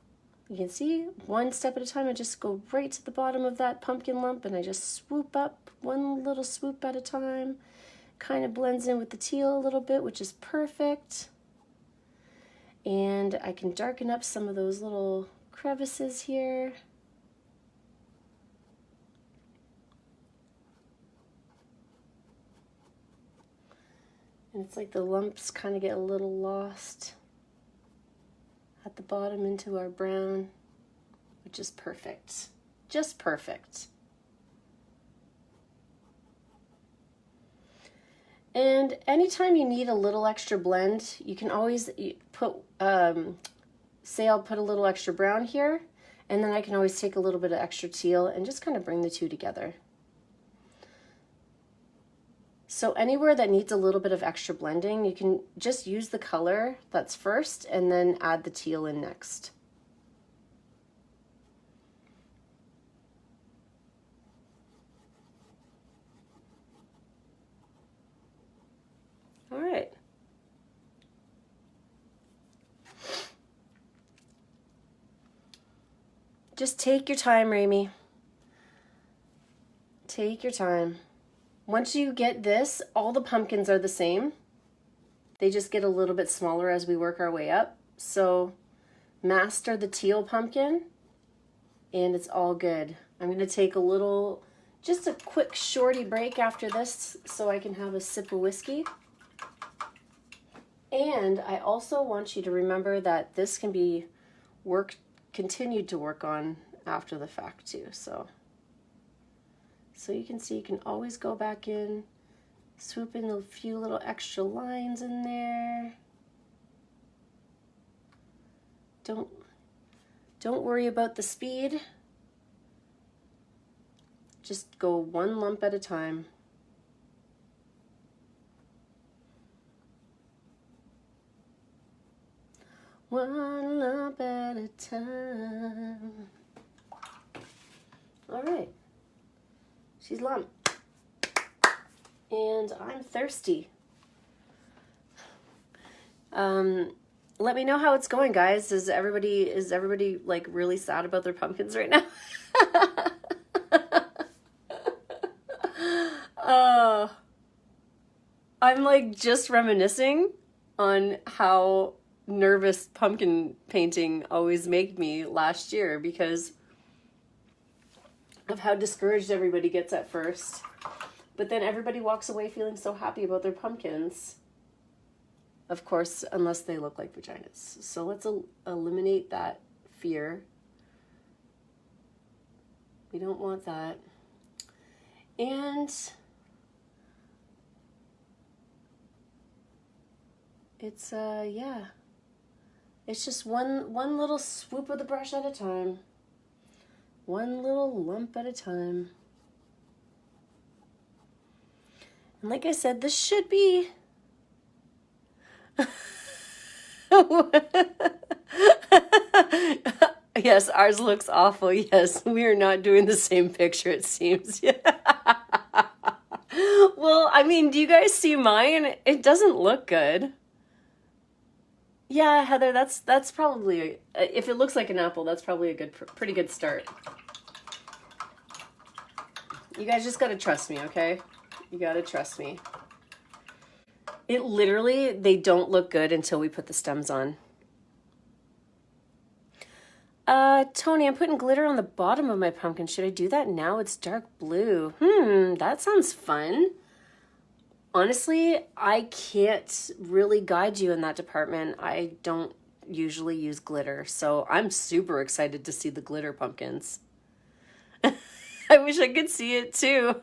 you can see, one step at a time, I just go right to the bottom of that pumpkin lump and I just swoop up, one little swoop at a time. Kind of blends in with the teal a little bit, which is perfect. And I can darken up some of those little crevices here. And it's like the lumps kind of get a little lost at the bottom into our brown, which is perfect. Just perfect. And anytime you need a little extra blend, you can always put, say I'll put a little extra brown here, and then I can always take a little bit of extra teal and just kind of bring the two together. So anywhere that needs a little bit of extra blending, you can just use the color that's first and then add the teal in next. All right. Just take your time, Raimi. Take your time. Once you get this, all the pumpkins are the same. They just get a little bit smaller as we work our way up. So master the teal pumpkin and it's all good. I'm going to take just a quick shorty break after this so I can have a sip of whiskey. And I also want you to remember that this can be continued to work on after the fact too. So you can see you can always go back in, swoop in a few little extra lines in there. Don't worry about the speed. Just go one lump at a time. One lump at a time. All right. She's lump. And I'm thirsty. Let me know how it's going, guys. Is everybody like really sad about their pumpkins right now? I'm like just reminiscing on how nervous pumpkin painting always made me last year because of how discouraged everybody gets at first. But then everybody walks away feeling so happy about their pumpkins. Of course, unless they look like vaginas. So let's eliminate that fear. We don't want that. And it's, yeah. It's just one little swoop of the brush at a time. One little lump at a time. And like I said, this should be... Yes, ours looks awful. Yes, we are not doing the same picture, it seems. Well, I mean, do you guys see mine? It doesn't look good. Yeah, Heather, that's probably, if it looks like an apple, that's probably a pretty good start. You guys just gotta trust me, okay? You gotta trust me. It literally, they don't look good until we put the stems on. Tony, I'm putting glitter on the bottom of my pumpkin. Should I do that now? It's dark blue. That sounds fun. Honestly, I can't really guide you in that department. I don't usually use glitter, so I'm super excited to see the glitter pumpkins. I wish I could see it too.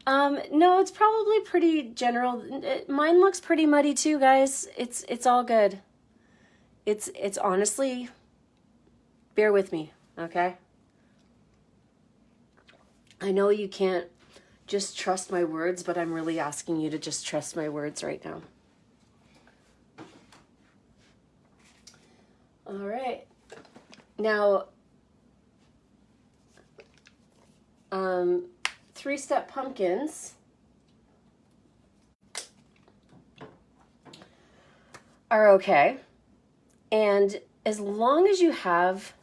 No, it's probably pretty general. Mine looks pretty muddy too, guys. It's all good. It's honestly, bear with me, okay? I know you can't just trust my words, but I'm really asking you to just trust my words right now. All right. Now, 3-step pumpkins are okay. And as long as you have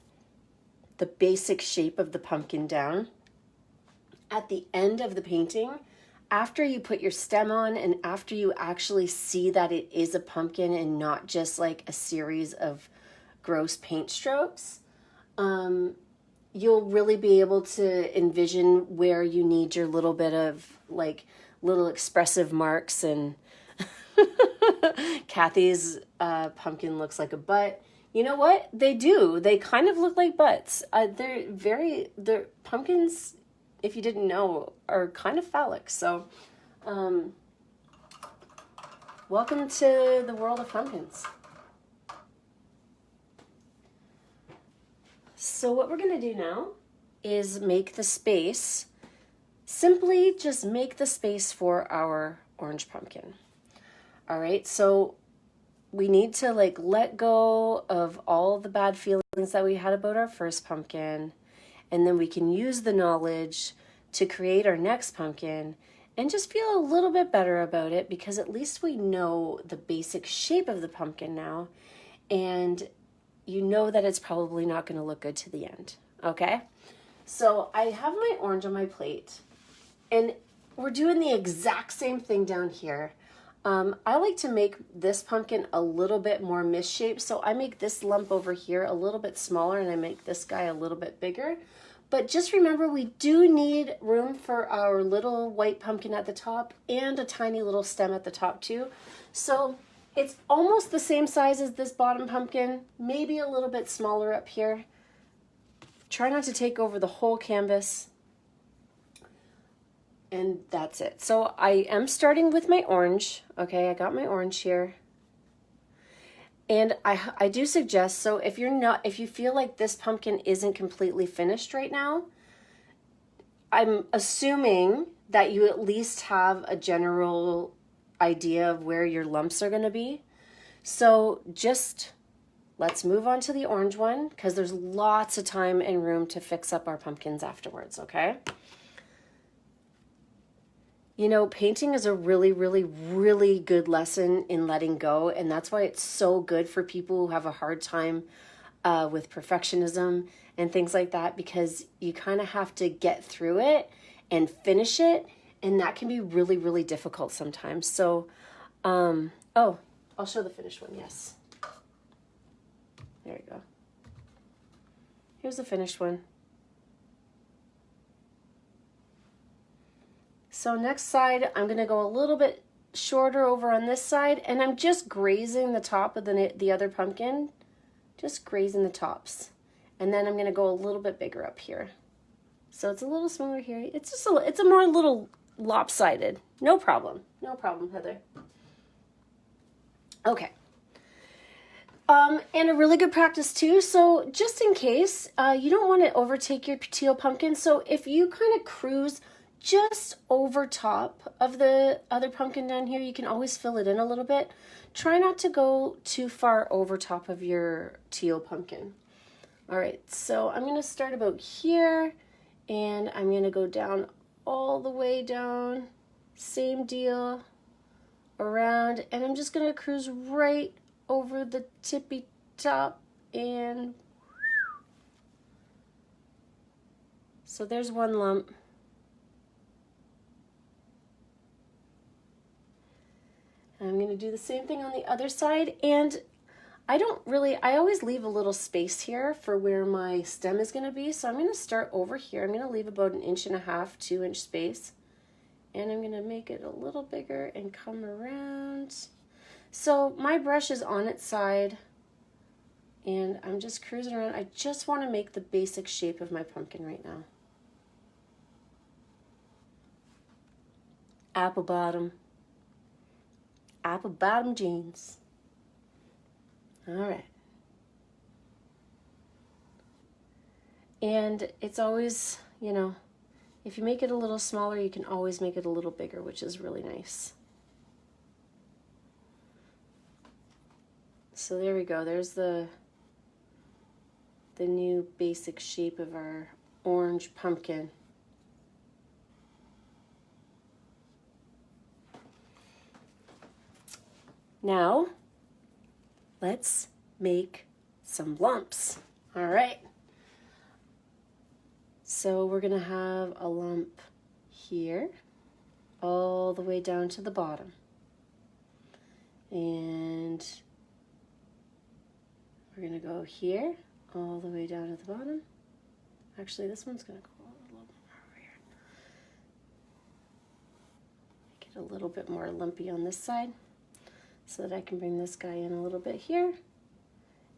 the basic shape of the pumpkin down, at the end of the painting, after you put your stem on and after you actually see that it is a pumpkin and not just like a series of gross paint strokes, you'll really be able to envision where you need your little bit of like little expressive marks. And Kathy's pumpkin looks like a butt. You know what? They do. They kind of look like butts. They're pumpkins, if you didn't know, are kind of phallic. So, welcome to the world of pumpkins. So what we're going to do now is make the space, simply just make the space for our orange pumpkin. All right, so we need to like let go of all the bad feelings that we had about our first pumpkin, and then we can use the knowledge to create our next pumpkin and just feel a little bit better about it, because at least we know the basic shape of the pumpkin now. And you know that it's probably not going to look good to the end. Okay? So I have my orange on my plate, and we're doing the exact same thing down here. I like to make this pumpkin a little bit more misshaped, so I make this lump over here a little bit smaller, and I make this guy a little bit bigger. But just remember, we do need room for our little white pumpkin at the top and a tiny little stem at the top too. So it's almost the same size as this bottom pumpkin, maybe a little bit smaller up here. Try not to take over the whole canvas. And that's it. So I am starting with my orange. Okay, I got my orange here. And I do suggest, so if you feel like this pumpkin isn't completely finished right now, I'm assuming that you at least have a general idea of where your lumps are going to be. So just let's move on to the orange one, because there's lots of time and room to fix up our pumpkins afterwards, okay? You know, painting is a really, really, really good lesson in letting go, and that's why it's so good for people who have a hard time with perfectionism and things like that, because you kind of have to get through it and finish it, and that can be really, really difficult sometimes. So, oh, I'll show the finished one, yes. There you go. Here's the finished one. So next side, I'm going to go a little bit shorter over on this side, and I'm just grazing the top of the other pumpkin, just grazing the tops. And then I'm going to go a little bit bigger up here. So it's a little smaller here. It's just it's a more little lopsided. No problem. No problem, Heather. Okay. And a really good practice too. So just in case, you don't want to overtake your teal pumpkin. So if you kind of cruise just over top of the other pumpkin down here, you can always fill it in a little bit. Try not to go too far over top of your teal pumpkin. All right, so I'm going to start about here, and I'm going to go down all the way down, same deal, around, and I'm just going to cruise right over the tippy top, and so there's one lump. I'm going to do the same thing on the other side, and I always leave a little space here for where my stem is going to be, so I'm going to start over here. I'm going to leave about 1.5 inches, 2 inch space, and I'm going to make it a little bigger and come around. So my brush is on its side, and I'm just cruising around. I just want to make the basic shape of my pumpkin right now. Apple bottom jeans. All right. And it's always, you know, if you make it a little smaller, you can always make it a little bigger, which is really nice. So there we go. There's the new basic shape of our orange pumpkin. Now, let's make some lumps. All right. So we're going to have a lump here, all the way down to the bottom. And we're going to go here, all the way down to the bottom. Actually, this one's going to go a little more over here. Make it a little bit more lumpy on this side, so that I can bring this guy in a little bit here.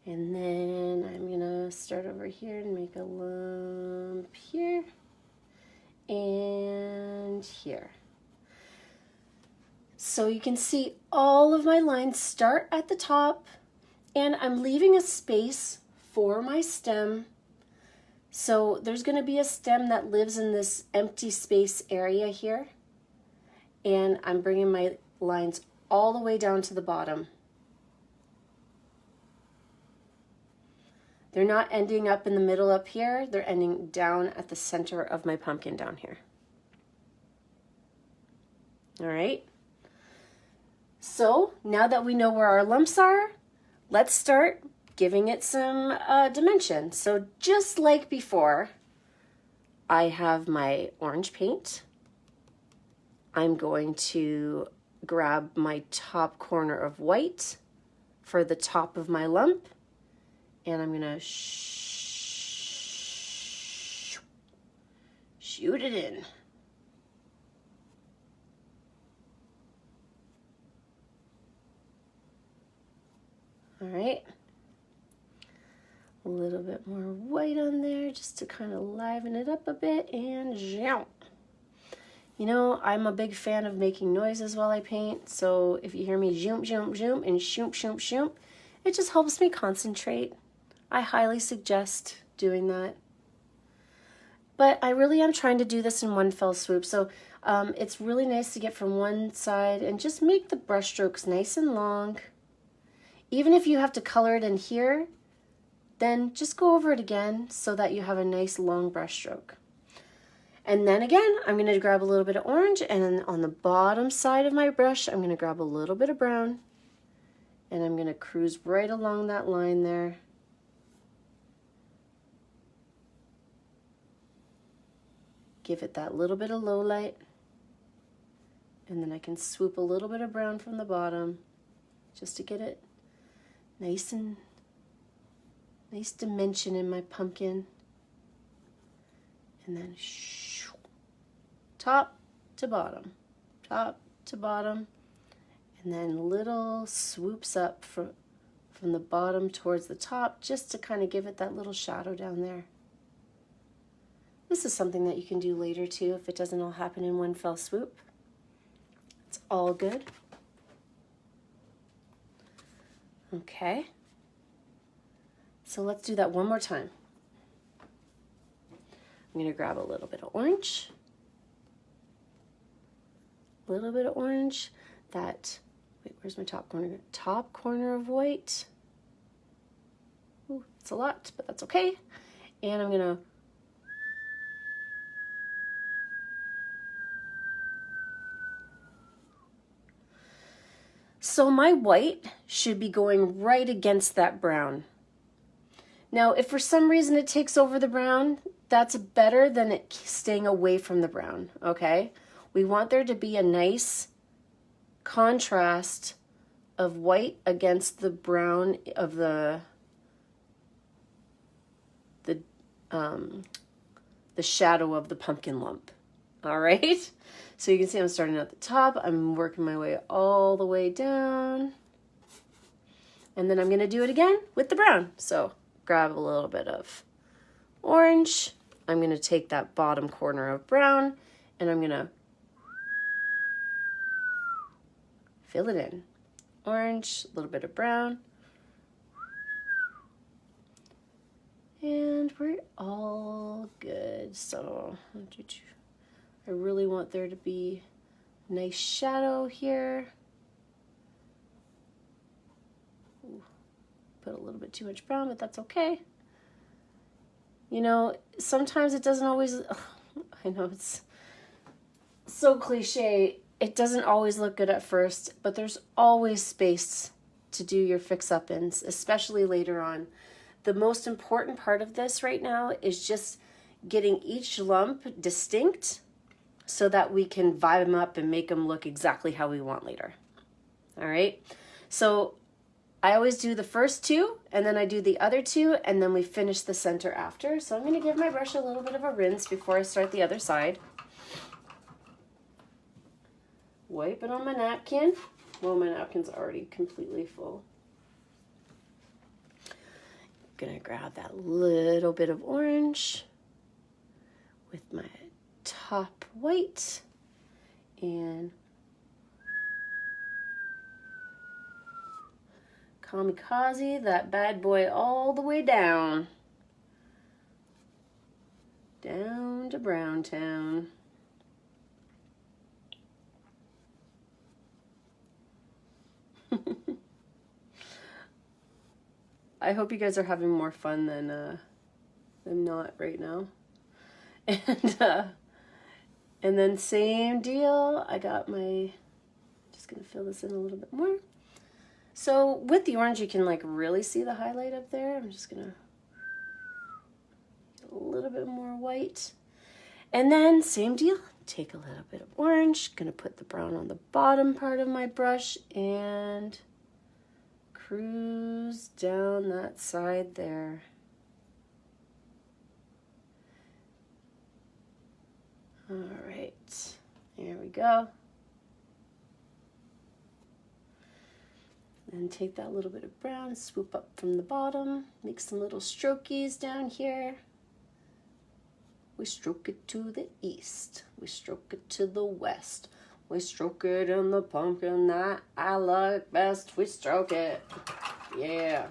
And then I'm gonna start over here and make a lump here and here. So you can see all of my lines start at the top, and I'm leaving a space for my stem. So there's gonna be a stem that lives in this empty space area here. And I'm bringing my lines all the way down to the bottom. They're not ending up in the middle up here, they're ending down at the center of my pumpkin down here. All right. So now that we know where our lumps are, let's start giving it some dimension. So just like before, I have my orange paint. I'm going to grab my top corner of white for the top of my lump, and I'm gonna shoot it in. All right, a little bit more white on there just to kind of liven it up a bit, and zoom. You know, I'm a big fan of making noises while I paint, so if you hear me zoom, zoom, zoom, and shoom, shoom, shoom, it just helps me concentrate. I highly suggest doing that. But I really am trying to do this in one fell swoop, so it's really nice to get from one side and just make the brush strokes nice and long. Even if you have to color it in here, then just go over it again so that you have a nice long brush stroke. And then again, I'm going to grab a little bit of orange, and then on the bottom side of my brush, I'm going to grab a little bit of brown, and I'm going to cruise right along that line there. Give it that little bit of low light, and then I can swoop a little bit of brown from the bottom just to get it nice dimension in my pumpkin. And then top to bottom, and then little swoops up from the bottom towards the top just to kind of give it that little shadow down there. This is something that you can do later too if it doesn't all happen in one fell swoop. It's all good. Okay. So let's do that one more time. I'm going to grab a little bit of orange. A little bit of orange. Wait, where's my top corner? Top corner of white. Ooh, it's a lot, but that's okay. And I'm going to so my white should be going right against that brown. Now, if for some reason it takes over the brown, that's better than it staying away from the brown, okay? We want there to be a nice contrast of white against the brown of the shadow of the pumpkin lump, all right? So you can see I'm starting at the top, I'm working my way all the way down, and then I'm gonna do it again with the brown. So grab a little bit of orange, I'm gonna take that bottom corner of brown, and I'm gonna fill it in. Orange, a little bit of brown, and we're all good. So I really want there to be a nice shadow here. Ooh, put a little bit too much brown, but that's okay. You know, sometimes it doesn't always, I know it's so cliche, it doesn't always look good at first, but there's always space to do your fix-up-ins, especially later on. The most important part of this right now is just getting each lump distinct so that we can vibe them up and make them look exactly how we want later. All right, so I always do the first two, and then I do the other two, and then we finish the center after. So I'm going to give my brush a little bit of a rinse before I start the other side. Wipe it on my napkin. Well, my napkin's already completely full. Gonna grab that little bit of orange with my top white and kamikaze that bad boy all the way down to Brown Town. I hope you guys are having more fun than not right now. And then same deal. I got my, just gonna fill this in a little bit more. So with the orange, you can like really see the highlight up there. I'm just gonna get a little bit more white. And then same deal, take a little bit of orange, gonna put the brown on the bottom part of my brush and cruise down that side there. All right, there we go. And take that little bit of brown, swoop up from the bottom, make some little strokies down here. We stroke it to the east, we stroke it to the west, we stroke it in the pumpkin that I like best, we stroke it, yeah.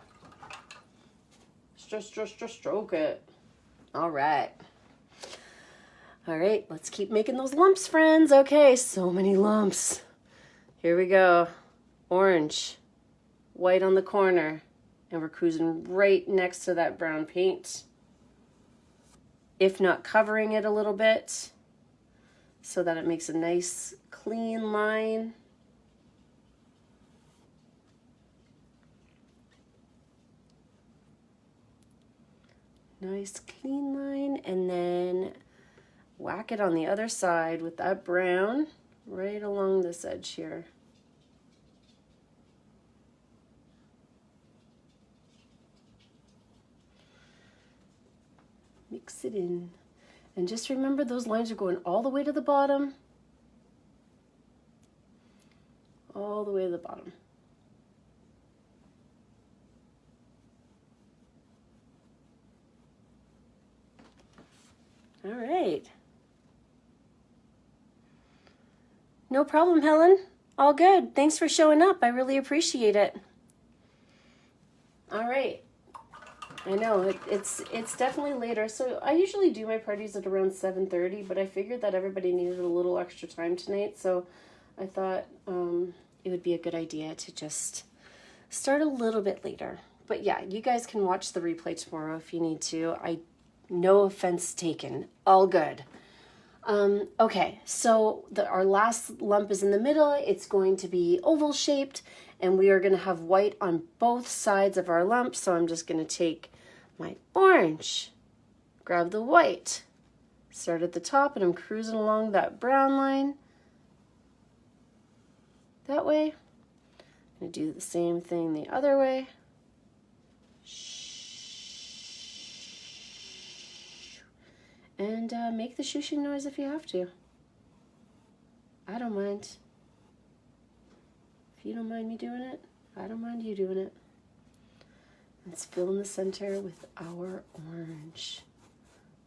Stroke it. All right, let's keep making those lumps, friends. Okay, so many lumps. Here we go, orange. White on the corner, and we're cruising right next to that brown paint, if not covering it a little bit so that it makes a nice clean line. Nice clean line, and then whack it on the other side with that brown right along this edge here. Mix it in. And just remember those lines are going all the way to the bottom. All the way to the bottom. All right. No problem, Helen. All good. Thanks for showing up. I really appreciate it. All right. I know it's definitely later. So I usually do my parties at around 7:30, but I figured that everybody needed a little extra time tonight, so I thought it would be a good idea to just start a little bit later. But yeah, you guys can watch the replay tomorrow if you need to. No offense taken. All good. Okay, so our last lump is in the middle. It's going to be oval shaped, and we are going to have white on both sides of our lump. So I'm just going to take my orange, grab the white, start at the top, and I'm cruising along that brown line. That way. I'm going to do the same thing the other way. And make the shooshing noise if you have to. I don't mind. If you don't mind me doing it, I don't mind you doing it. Let's fill in the center with our orange.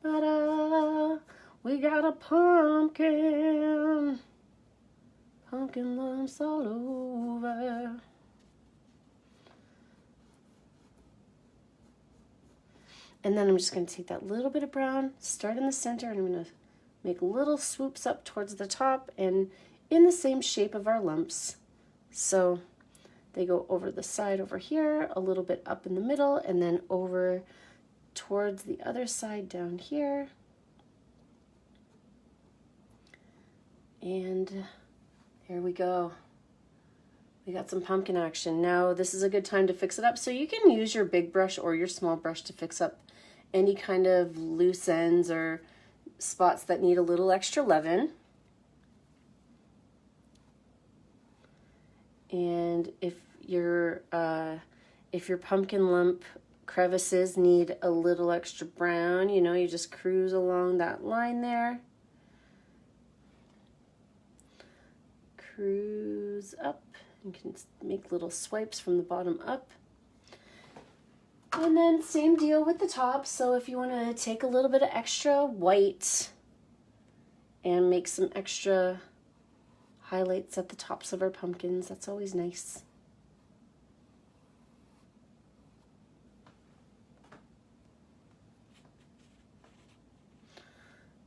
Ta-da! We got a pumpkin. Pumpkin lumps all over. And then I'm just going to take that little bit of brown, start in the center, and I'm going to make little swoops up towards the top and in the same shape of our lumps. So they go over the side over here, a little bit up in the middle, and then over towards the other side down here. And there we go. We got some pumpkin action. Now this is a good time to fix it up. So you can use your big brush or your small brush to fix up any kind of loose ends or spots that need a little extra leaven. And if your pumpkin lump crevices need a little extra brown, you know, you just cruise along that line there. Cruise up. You can make little swipes from the bottom up. And then same deal with the top. So if you want to take a little bit of extra white and make some extra highlights at the tops of our pumpkins, that's always nice.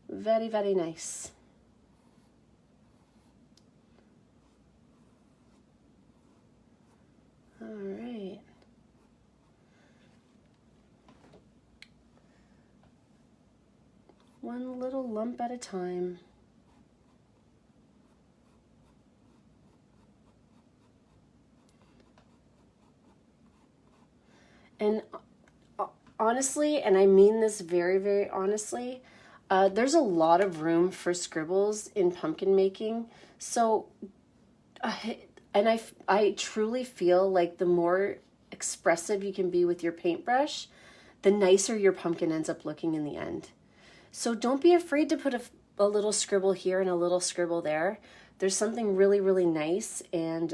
Very, very nice. All right. One little lump at a time. And honestly, and I mean this very, very honestly, there's a lot of room for scribbles in pumpkin making. So, and I truly feel like the more expressive you can be with your paintbrush, the nicer your pumpkin ends up looking in the end. So don't be afraid to put a little scribble here and a little scribble there. There's something really, really nice, and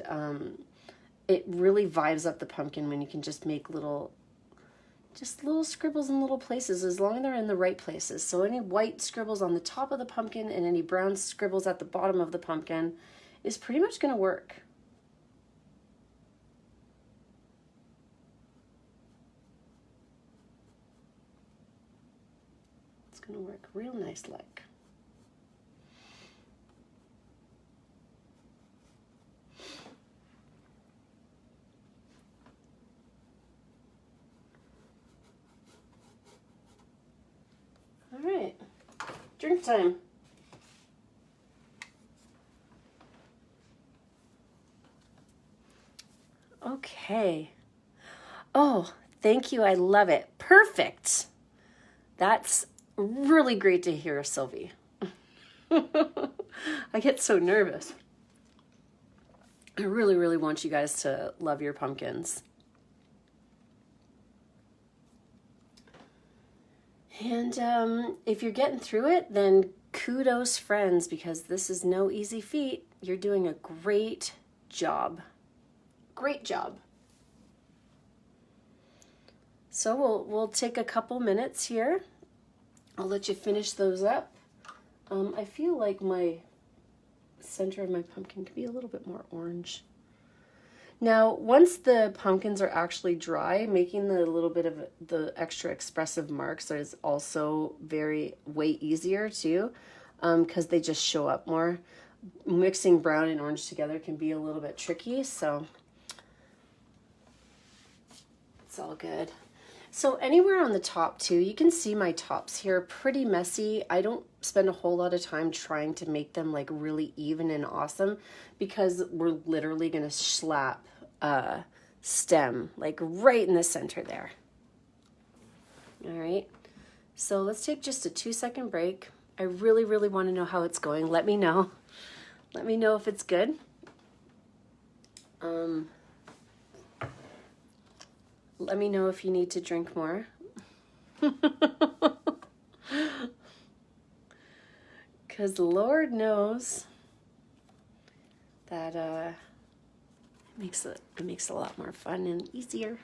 it really vibes up the pumpkin when you can just make little scribbles in little places, as long as they're in the right places. So any white scribbles on the top of the pumpkin and any brown scribbles at the bottom of the pumpkin is pretty much going to work. It's going to work real nice like. All right, drink time. Okay. Oh, thank you. I love it. Perfect. That's really great to hear, Sylvie. I get so nervous. I really, really want you guys to love your pumpkins. And if you're getting through it, then kudos, friends, because this is no easy feat. You're doing a great job. Great job. So we'll take a couple minutes here. I'll let you finish those up. I feel like my center of my pumpkin could be a little bit more orange. Now, once the pumpkins are actually dry, making the little bit of the extra expressive marks is also way easier too, because they just show up more. Mixing brown and orange together can be a little bit tricky, so it's all good. So anywhere on the top too, you can see my tops here, pretty messy. I don't spend a whole lot of time trying to make them like really even and awesome, because we're literally gonna slap a stem like right in the center there. All right, so let's take just a 2-second break. I really, really want to know how it's going. Let me know. Let me know if it's good. Let me know if you need to drink more. Because Lord knows that it makes it a lot more fun and easier.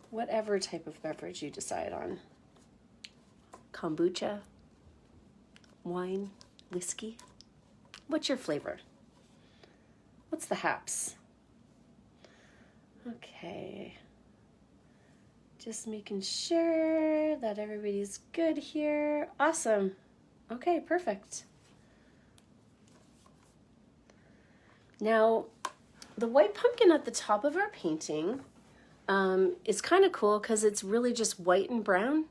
Whatever type of beverage you decide on. Kombucha, wine, whiskey. What's your flavor? What's the haps? Okay, just making sure that everybody's good here. Awesome. Okay, perfect. Now, the white pumpkin at the top of our painting is kind of cool because it's really just white and brown.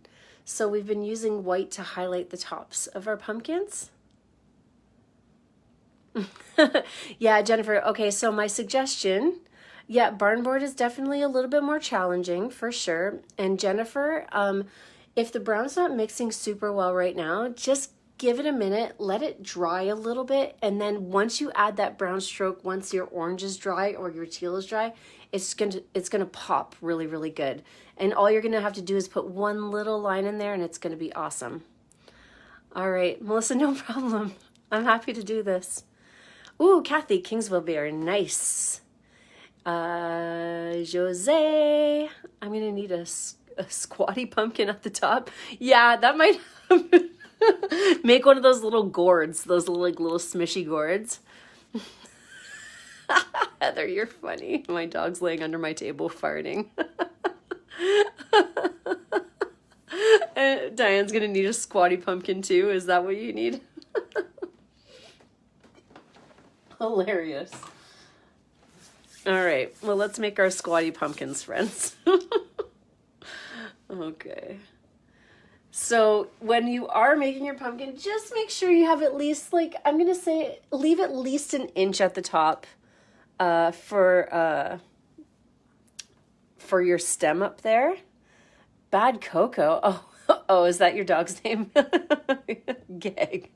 So we've been using white to highlight the tops of our pumpkins. Yeah, Jennifer. Okay, so my suggestion, yeah, barn board is definitely a little bit more challenging for sure. And Jennifer, if the brown's not mixing super well right now, just give it a minute, let it dry a little bit, and then once you add that brown stroke, once your orange is dry or your teal is dry, it's gonna pop really, really good. And all you're gonna have to do is put one little line in there and it's gonna be awesome. All right, Melissa, no problem. I'm happy to do this. Ooh, Kathy, Kingsville Bear, nice. Jose, I'm gonna need a squatty pumpkin at the top. Yeah, that might happen. Make one of those little gourds, those little smishy gourds. Heather, you're funny. My dog's laying under my table farting. Diane's gonna need a squatty pumpkin too. Is that what you need? Hilarious. All right, well, let's make our squatty pumpkins, friends. Okay. So when you are making your pumpkin, just make sure you have at least, like, I'm going to say, leave at least an inch at the top for for your stem up there. Bad Cocoa. Oh, oh, is that your dog's name? Gag.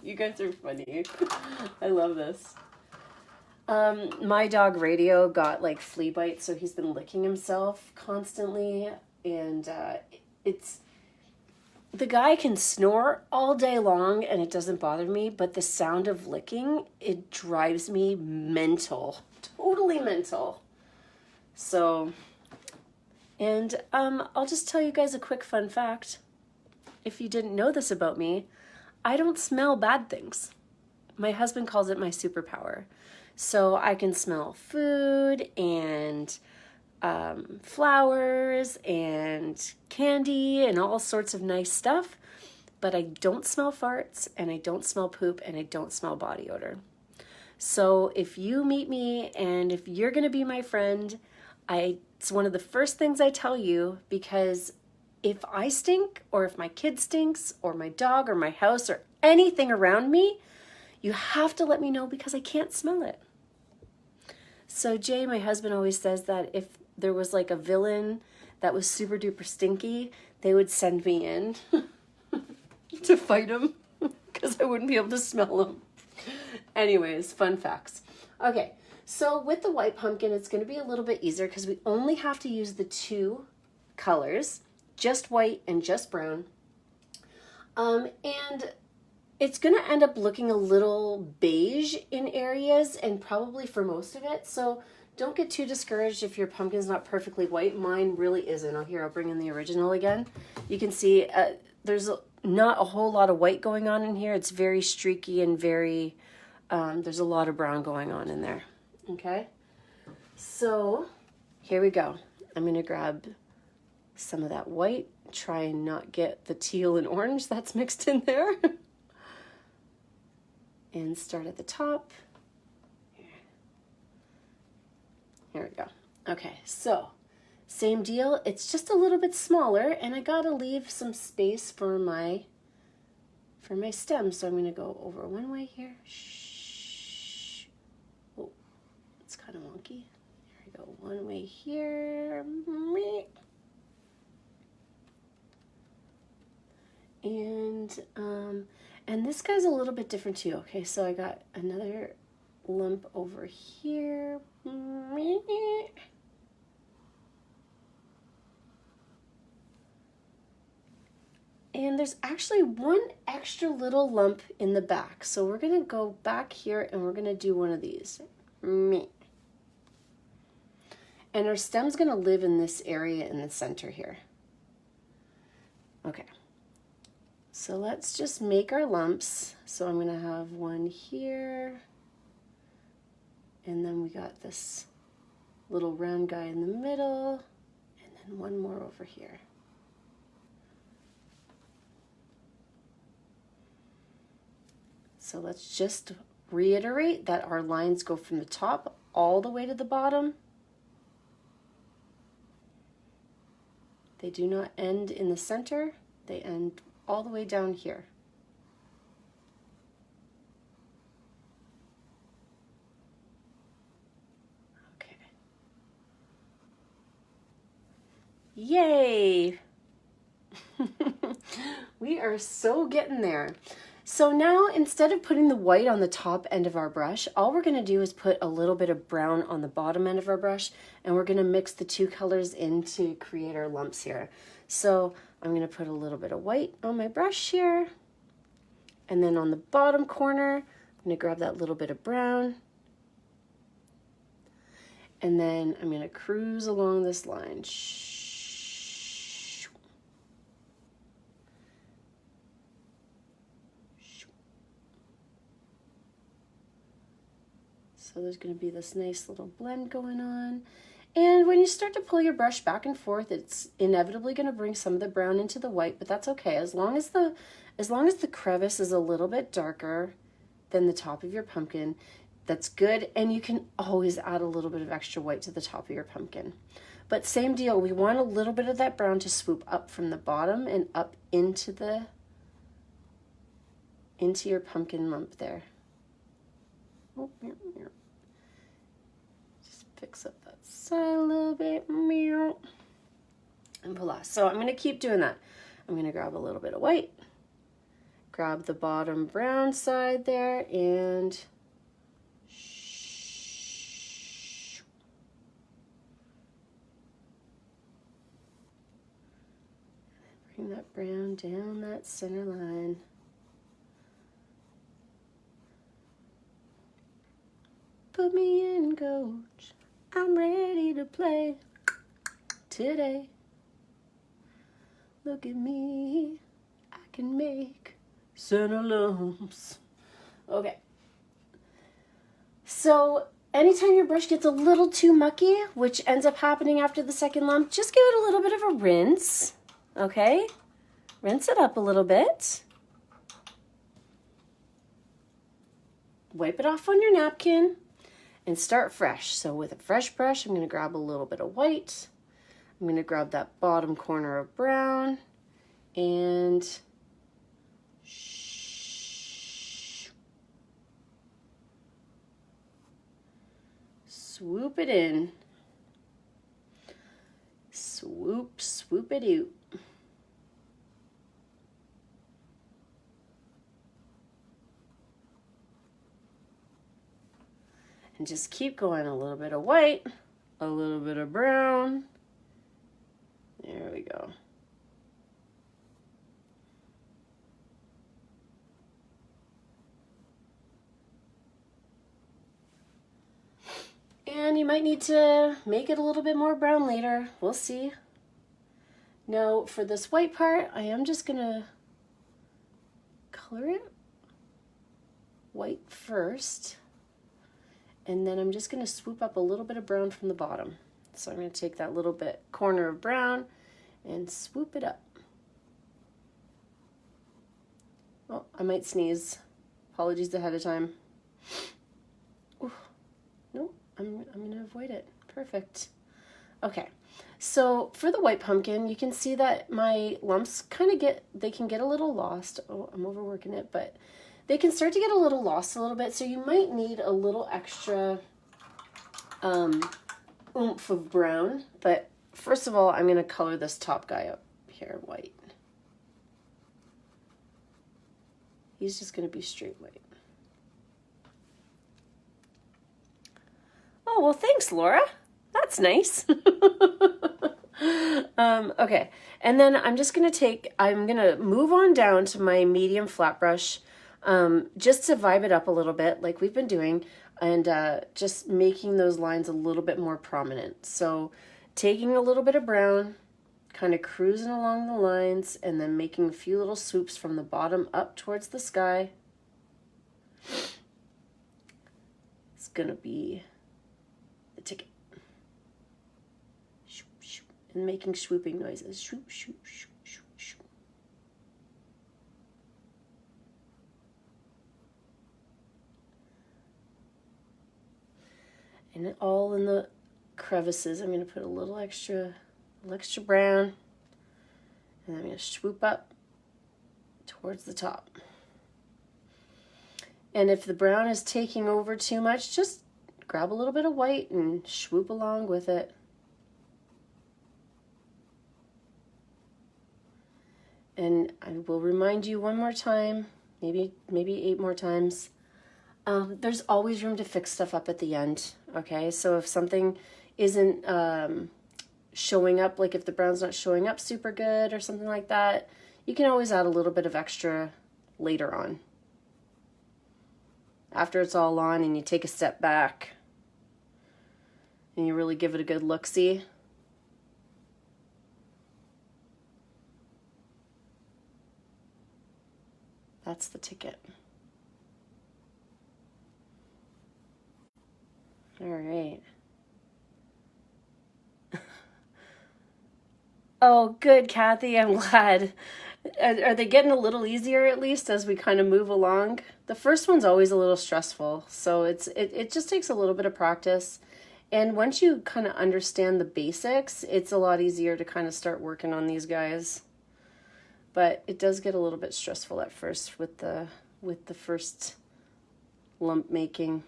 You guys are funny. I love this. My dog Radio got like flea bites, so he's been licking himself constantly, and it's the guy can snore all day long and it doesn't bother me, but the sound of licking, it drives me mental, totally mental. So, and I'll just tell you guys a quick fun fact. If you didn't know this about me, I don't smell bad things. My husband calls it my superpower. So I can smell food and flowers and candy and all sorts of nice stuff, but I don't smell farts and I don't smell poop and I don't smell body odor. So if you meet me and if you're going to be my friend, it's one of the first things I tell you, because if I stink or if my kid stinks or my dog or my house or anything around me, you have to let me know because I can't smell it. So Jay, my husband, always says that if there was like a villain that was super duper stinky, they would send me in to fight him because I wouldn't be able to smell him. Anyways, fun facts. Okay, so with the white pumpkin, it's going to be a little bit easier because we only have to use the two colors, just white and just brown. And it's going to end up looking a little beige in areas and probably for most of it. So don't get too discouraged if your pumpkin's not perfectly white. Mine really isn't. I'll bring in the original again. You can see there's not a whole lot of white going on in here. It's very streaky and very, there's a lot of brown going on in there. Okay. So here we go. I'm going to grab some of that white, try and not get the teal and orange that's mixed in there. And start at the top. Here we go. Okay, so same deal. It's just a little bit smaller, and I gotta leave some space for my stem. So I'm gonna go over one way here. Shh. Oh, it's kind of wonky. Here we go. One way here. And this guy's a little bit different too. Okay, so I got another lump over here. And there's actually one extra little lump in the back. So we're gonna go back here and we're gonna do one of these. And our stem's gonna live in this area in the center here. Okay. So let's just make our lumps. So I'm going to have one here. And then we got this little round guy in the middle. And then one more over here. So let's just reiterate that our lines go from the top all the way to the bottom. They do not end in the center. They end all the way down here. Okay. Yay! We are so getting there. So now, instead of putting the white on the top end of our brush, all we're going to do is put a little bit of brown on the bottom end of our brush, and we're going to mix the two colors in to create our lumps here. So I'm going to put a little bit of white on my brush here, and then on the bottom corner, I'm going to grab that little bit of brown, and then I'm going to cruise along this line. So there's going to be this nice little blend going on. And when you start to pull your brush back and forth, it's inevitably going to bring some of the brown into the white, but that's okay. As long as the crevice is a little bit darker than the top of your pumpkin, that's good. And you can always add a little bit of extra white to the top of your pumpkin. But same deal, we want a little bit of that brown to swoop up from the bottom and up into your pumpkin lump there. Oh, just fix up that side a little bit, meow, and voila. So I'm going to keep doing that. I'm going to grab a little bit of white, grab the bottom brown side there, and bring that brown down that center line. Put me in, coach. I'm ready to play today. Look at me. I can make center lumps. Okay. So anytime your brush gets a little too mucky, which ends up happening after the second lump, just give it a little bit of a rinse. Okay? Rinse it up a little bit. Wipe it off on your napkin. And start fresh. So with a fresh brush, I'm going to grab a little bit of white. I'm going to grab that bottom corner of brown and swoop it in. Swoop, swoop it out. And just keep going, a little bit of white, a little bit of brown. There we go. And you might need to make it a little bit more brown later. We'll see. Now for this white part, I am just gonna color it white first. And then I'm just going to swoop up a little bit of brown from the bottom. So I'm going to take that little bit corner of brown and swoop it up. Oh, I might sneeze. Apologies ahead of time. Ooh. No, I'm going to avoid it. Perfect. Okay, so for the white pumpkin, you can see that my lumps kind of they can get a little lost. Oh, I'm overworking it, but they can start to get a little lost a little bit, so you might need a little extra oomph of brown. But first of all, I'm going to color this top guy up here white. He's just going to be straight white. Oh, well, thanks, Laura. That's nice. Okay, and then I'm going to move on down to my medium flat brush. Just to vibe it up a little bit like we've been doing, and just making those lines a little bit more prominent. So taking a little bit of brown, kind of cruising along the lines, and then making a few little swoops from the bottom up towards the sky. It's gonna be the ticket. Shoop, shoop, and making swooping noises. Shoop, shoop, shoop. And all in the crevices, I'm going to put a little extra brown, and I'm going to swoop up towards the top. And if the brown is taking over too much, just grab a little bit of white and swoop along with it. And I will remind you one more time, maybe 8 more times. There's always room to fix stuff up at the end, okay? So if something isn't showing up, like if the brown's not showing up super good or something like that, you can always add a little bit of extra later on. After it's all on and you take a step back and you really give it a good look-see. That's the ticket. All right. Oh, good, Kathy. I'm glad. Are they getting a little easier at least as we kind of move along? The first one's always a little stressful, so it just takes a little bit of practice. And once you kind of understand the basics, it's a lot easier to kind of start working on these guys. But it does get a little bit stressful at first with the first lump making.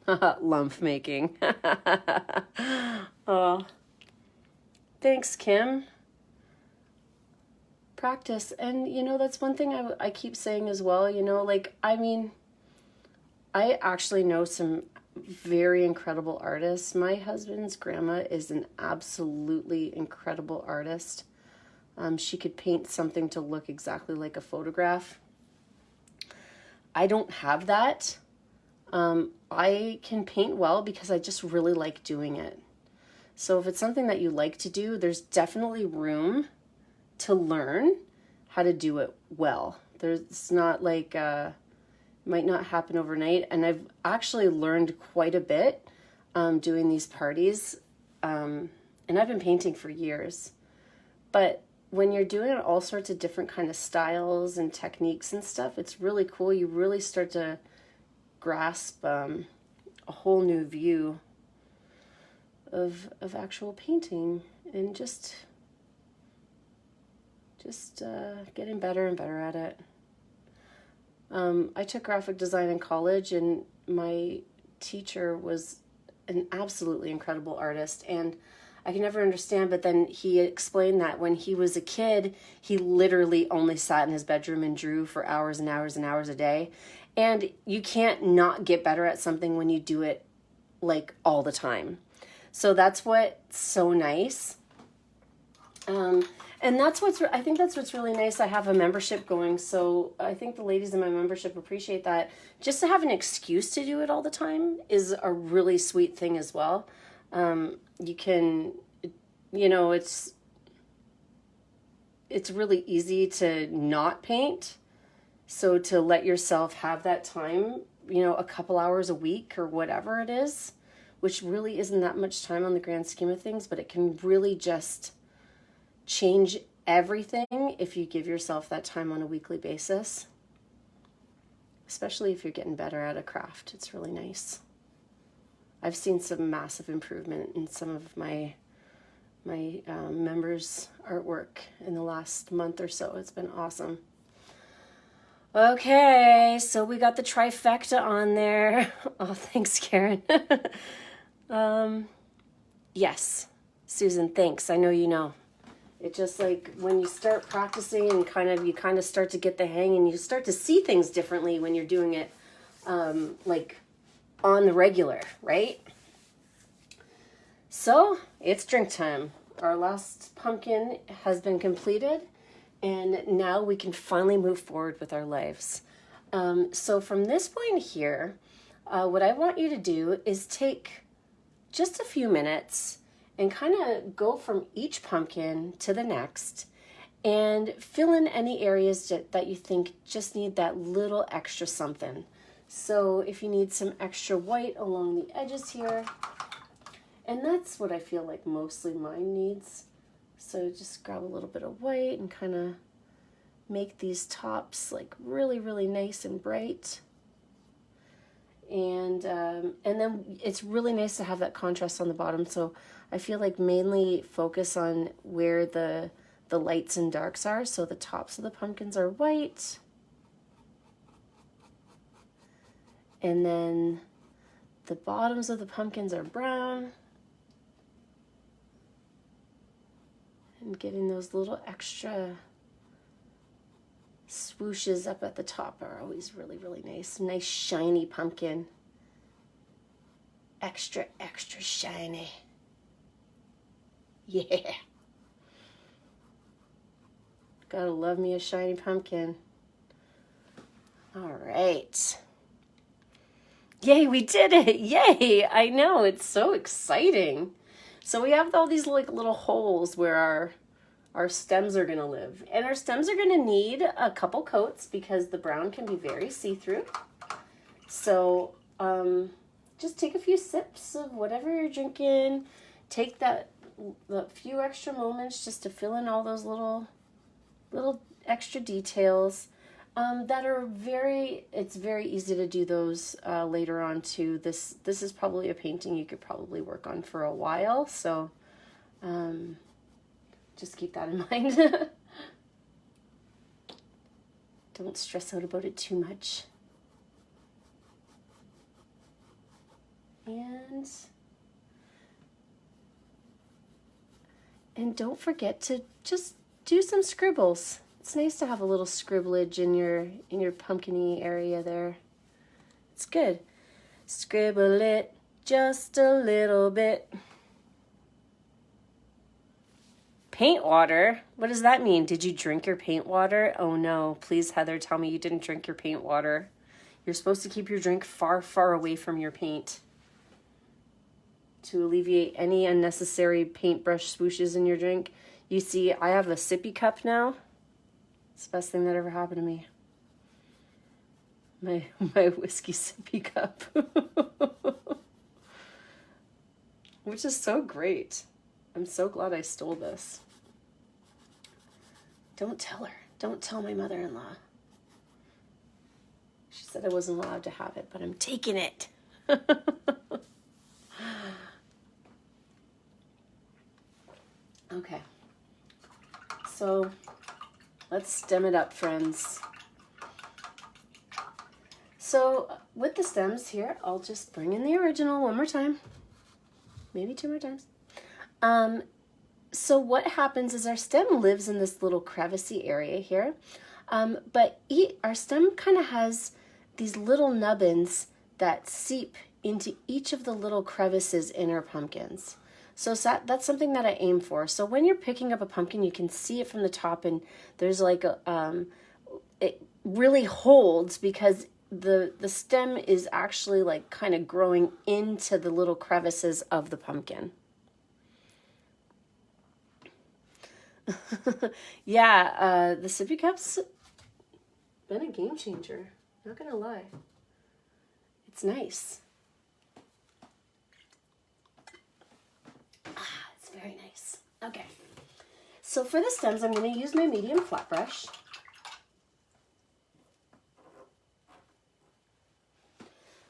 Lump making. Oh, thanks, Kim. Practice. And, you know, that's one thing I keep saying as well, you know, like, I mean, I actually know some very incredible artists. My husband's grandma is an absolutely incredible artist. She could paint something to look exactly like a photograph. I don't have that. I can paint well because I just really like doing it. So if it's something that you like to do, there's definitely room to learn how to do it well. It's not like might not happen overnight, and I've actually learned quite a bit doing these parties, and I've been painting for years. But when you're doing all sorts of different kind of styles and techniques and stuff, it's really cool. You really start to grasp a whole new view of actual painting, and just getting better and better at it. I took graphic design in college, and my teacher was an absolutely incredible artist, and I can never understand, but then he explained that when he was a kid, he literally only sat in his bedroom and drew for hours and hours and hours a day. And you can't not get better at something when you do it like all the time. So that's what's so nice. And I think that's what's really nice. I have a membership going, so I think the ladies in my membership appreciate that. Just to have an excuse to do it all the time is a really sweet thing as well. You can, you know, it's really easy to not paint. So to let yourself have that time, you know, a couple hours a week or whatever it is, which really isn't that much time on the grand scheme of things, but it can really just change everything if you give yourself that time on a weekly basis, especially if you're getting better at a craft. It's really nice. I've seen some massive improvement in some of my members' artwork in the last month or so. It's been awesome. Okay, so we got the trifecta on there. Oh, thanks, Karen. Yes, Susan, thanks. I know you know. It's just like when you start practicing and you kind of start to get the hang, and you start to see things differently when you're doing it like on the regular, right? So it's drink time. Our last pumpkin has been completed, and now we can finally move forward with our lives. So from this point here, what I want you to do is take just a few minutes and kind of go from each pumpkin to the next and fill in any areas that you think just need that little extra something. So if you need some extra white along the edges here, and that's what I feel like mostly mine needs. So just grab a little bit of white and kind of make these tops like really, really nice and bright. And then it's really nice to have that contrast on the bottom. So I feel like mainly focus on where the lights and darks are. So the tops of the pumpkins are white. And then the bottoms of the pumpkins are brown. And getting those little extra swooshes up at the top are always really, really nice. Nice shiny pumpkin. Extra, extra shiny. Yeah. Gotta love me a shiny pumpkin. All right. Yay, we did it. Yay. I know, it's so exciting. So we have all these like little holes where our stems are going to live. And our stems are going to need a couple coats because the brown can be very see-through. So just take a few sips of whatever you're drinking. Take the few extra moments just to fill in all those little extra details that are it's very easy to do those later on too. This is probably a painting you could probably work on for a while. So just keep that in mind. Don't stress out about it too much. pumpkins. And don't forget to just do some scribbles. It's nice to have a little scribblage in your pumpkin-y area there. It's good. Scribble it just a little bit. Paint water? What does that mean? Did you drink your paint water? Oh no, please Heather, tell me you didn't drink your paint water. You're supposed to keep your drink far, far away from your paint to alleviate any unnecessary paintbrush swooshes in your drink. You see, I have a sippy cup now. It's the best thing that ever happened to me. My whiskey sippy cup. Which is so great. I'm so glad I stole this. Don't tell her. Don't tell my mother-in-law. She said I wasn't allowed to have it, but I'm taking it. Okay. So let's stem it up, friends. So with the stems here, I'll just bring in the original one more time. Maybe 2 more times. So what happens is our stem lives in this little crevicey area here, but our stem kind of has these little nubbins that seep into each of the little crevices in our pumpkins. So that's something that I aim for. So when you're picking up a pumpkin, you can see it from the top, and there's like it really holds because the stem is actually like kind of growing into the little crevices of the pumpkin. Yeah, the sippy cup's been a game changer. Not gonna lie. It's nice. It's very nice. Okay. So for the stems, I'm going to use my medium flat brush.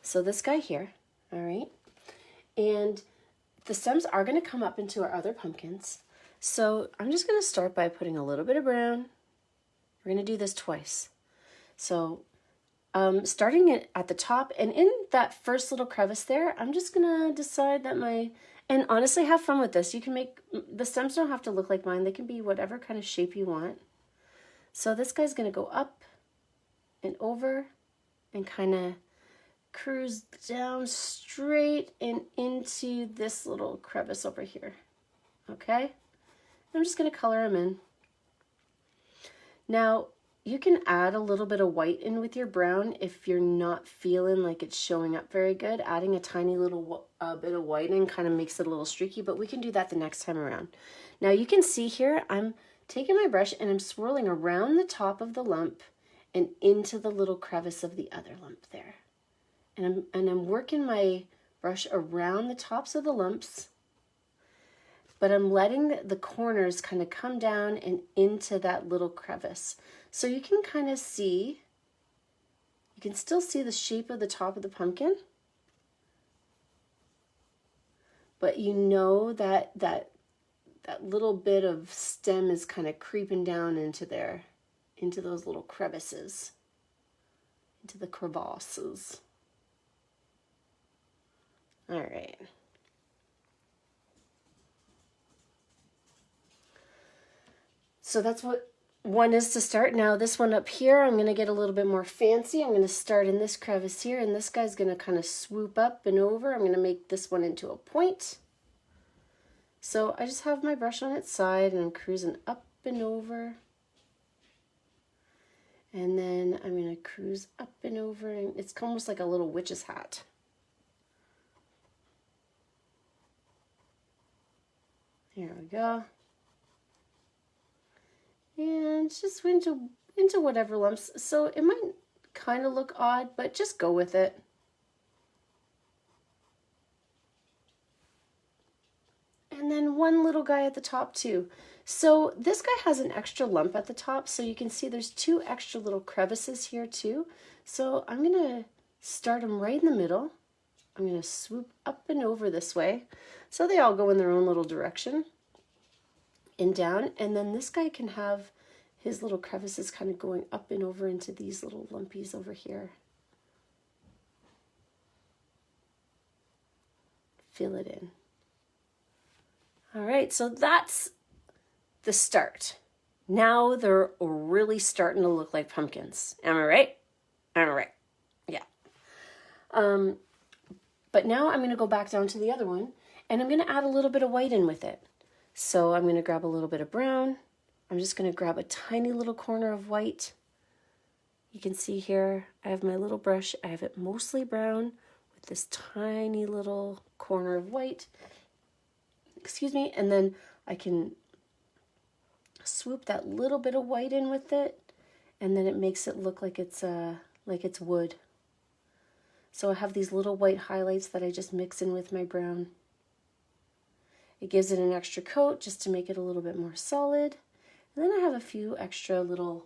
So this guy here, all right? And the stems are going to come up into our other pumpkins. So I'm just going to start by putting a little bit of brown. We're going to do this twice. So starting it at the top, and in that first little crevice there, I'm just going to decide that and honestly, have fun with this. You can make, the stems don't have to look like mine. They can be whatever kind of shape you want. So this guy's going to go up and over and kind of cruise down straight and into this little crevice over here. Okay? I'm just going to color them in. Now, you can add a little bit of white in with your brown if you're not feeling like it's showing up very good. Adding a tiny little bit of white in kind of makes it a little streaky, but we can do that the next time around. Now you can see here, I'm taking my brush and I'm swirling around the top of the lump and into the little crevice of the other lump there. And I'm working my brush around the tops of the lumps, but I'm letting the corners kind of come down and into that little crevice. So you can kind of see, you can still see the shape of the top of the pumpkin, but you know that little bit of stem is kind of creeping down into there, into those little crevices, into the crevasses. All right. So that's what one is to start. Now this one up here, I'm going to get a little bit more fancy. I'm going to start in this crevice here, and this guy's going to kind of swoop up and over. I'm going to make this one into a point. So I just have my brush on its side and I'm cruising up and over. And then I'm going to cruise up and over, and it's almost like a little witch's hat. Here we go. And just into whatever lumps. So it might kind of look odd, but just go with it. And then one little guy at the top too. So this guy has an extra lump at the top, so you can see there's 2 extra little crevices here too. So I'm gonna start them right in the middle. I'm gonna swoop up and over this way. So they all go in their own little direction and down. And then this guy can have his little crevices kind of going up and over into these little lumpies over here. fill it in. All right, so that's the start. Now they're really starting to look like pumpkins. Am I right? Am I right? Yeah. But now I'm going to go back down to the other one, and I'm going to add a little bit of white in with it. So I'm going to grab a little bit of brown. I'm just going to grab a tiny little corner of white. You can see here, I have my little brush. I have it mostly brown with this tiny little corner of white. Excuse me. And then I can swoop that little bit of white in with it, and then it makes it look like it's wood. So I have these little white highlights that I just mix in with my brown. It gives it an extra coat just to make it a little bit more solid. And then I have a few extra little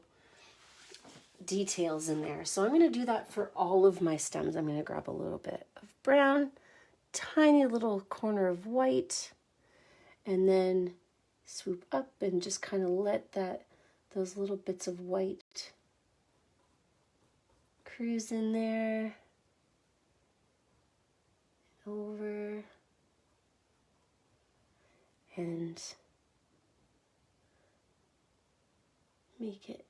details in there. So I'm going to do that for all of my stems. I'm going to grab a little bit of brown, tiny little corner of white, and then swoop up and just kind of let those little bits of white cruise in there. Over. And make it,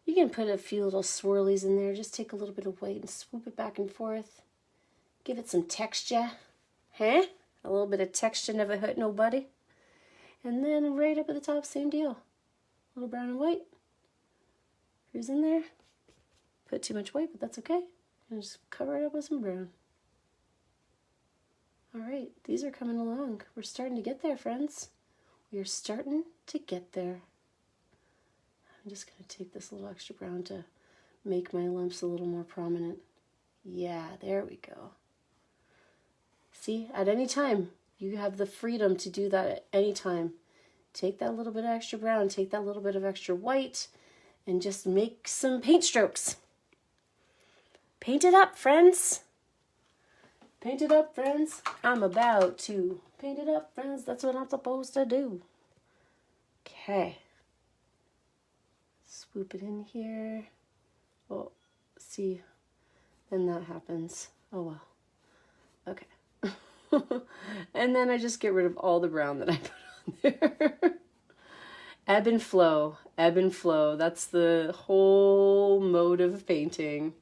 you can put a few little swirlies in there. Just take a little bit of white and swoop it back and forth. Give it some texture. Huh? A little bit of texture never hurt nobody. And then right up at the top, same deal. A little brown and white. Here's in there. Put too much white, but that's okay. And just cover it up with some brown. All right, these are coming along. We're starting to get there, friends. We are starting to get there. I'm just going to take this little extra brown to make my lumps a little more prominent. Yeah, there we go. See, at any time, you have the freedom to do that at any time. Take that little bit of extra brown, take that little bit of extra white, and just make some paint strokes. Paint it up, friends. Paint it up, friends. I'm about to paint it up, friends. That's what I'm supposed to do. Okay. Swoop it in here. Oh, see, then that happens. Oh, well. Okay. And then I just get rid of all the brown that I put on there. Ebb and flow. Ebb and flow. That's the whole mode of painting.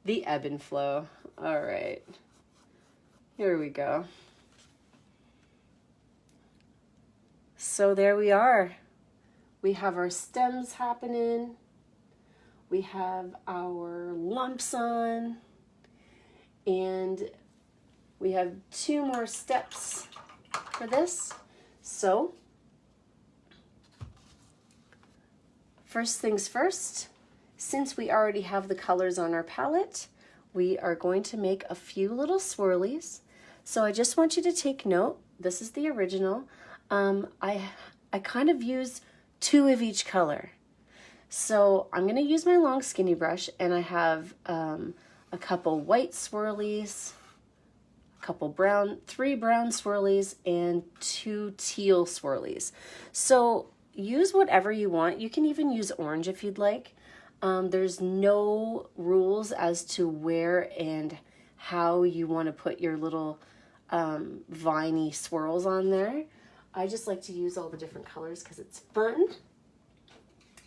The ebb and flow. All right. Here we go. So there we are. We have our stems happening. We have our lumps on. And we have 2 more steps for this. So, first things first, since we already have the colors on our palette, we are going to make a few little swirlies. So I just want you to take note. This is the original. I kind of use 2 of each color. So I'm going to use my long skinny brush, and I have a couple white swirlies, a couple brown, 3 brown swirlies, and 2 teal swirlies. So use whatever you want. You can even use orange if you'd like. There's no rules as to where and how you want to put your little viney swirls on there. I just like to use all the different colors because it's fun.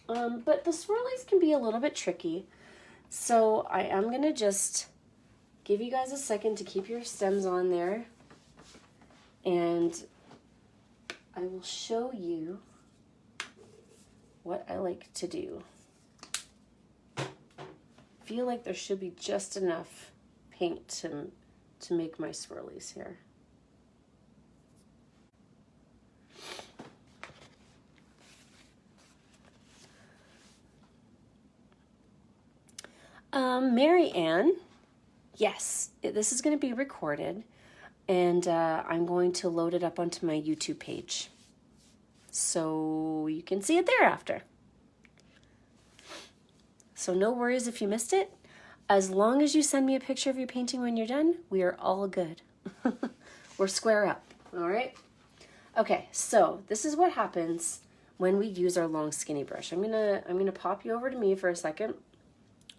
But the swirlies can be a little bit tricky. So I am going to just give you guys a second to keep your stems on there. And I will show you what I like to do. I feel like there should be just enough paint to make my swirlies here. Mary Ann, yes, this is going to be recorded, and I'm going to load it up onto my YouTube page, so you can see it thereafter. So no worries if you missed it. As long as you send me a picture of your painting when you're done, we are all good. We're square up, all right? Okay, so this is what happens when we use our long skinny brush. I'm gonna pop you over to me for a second.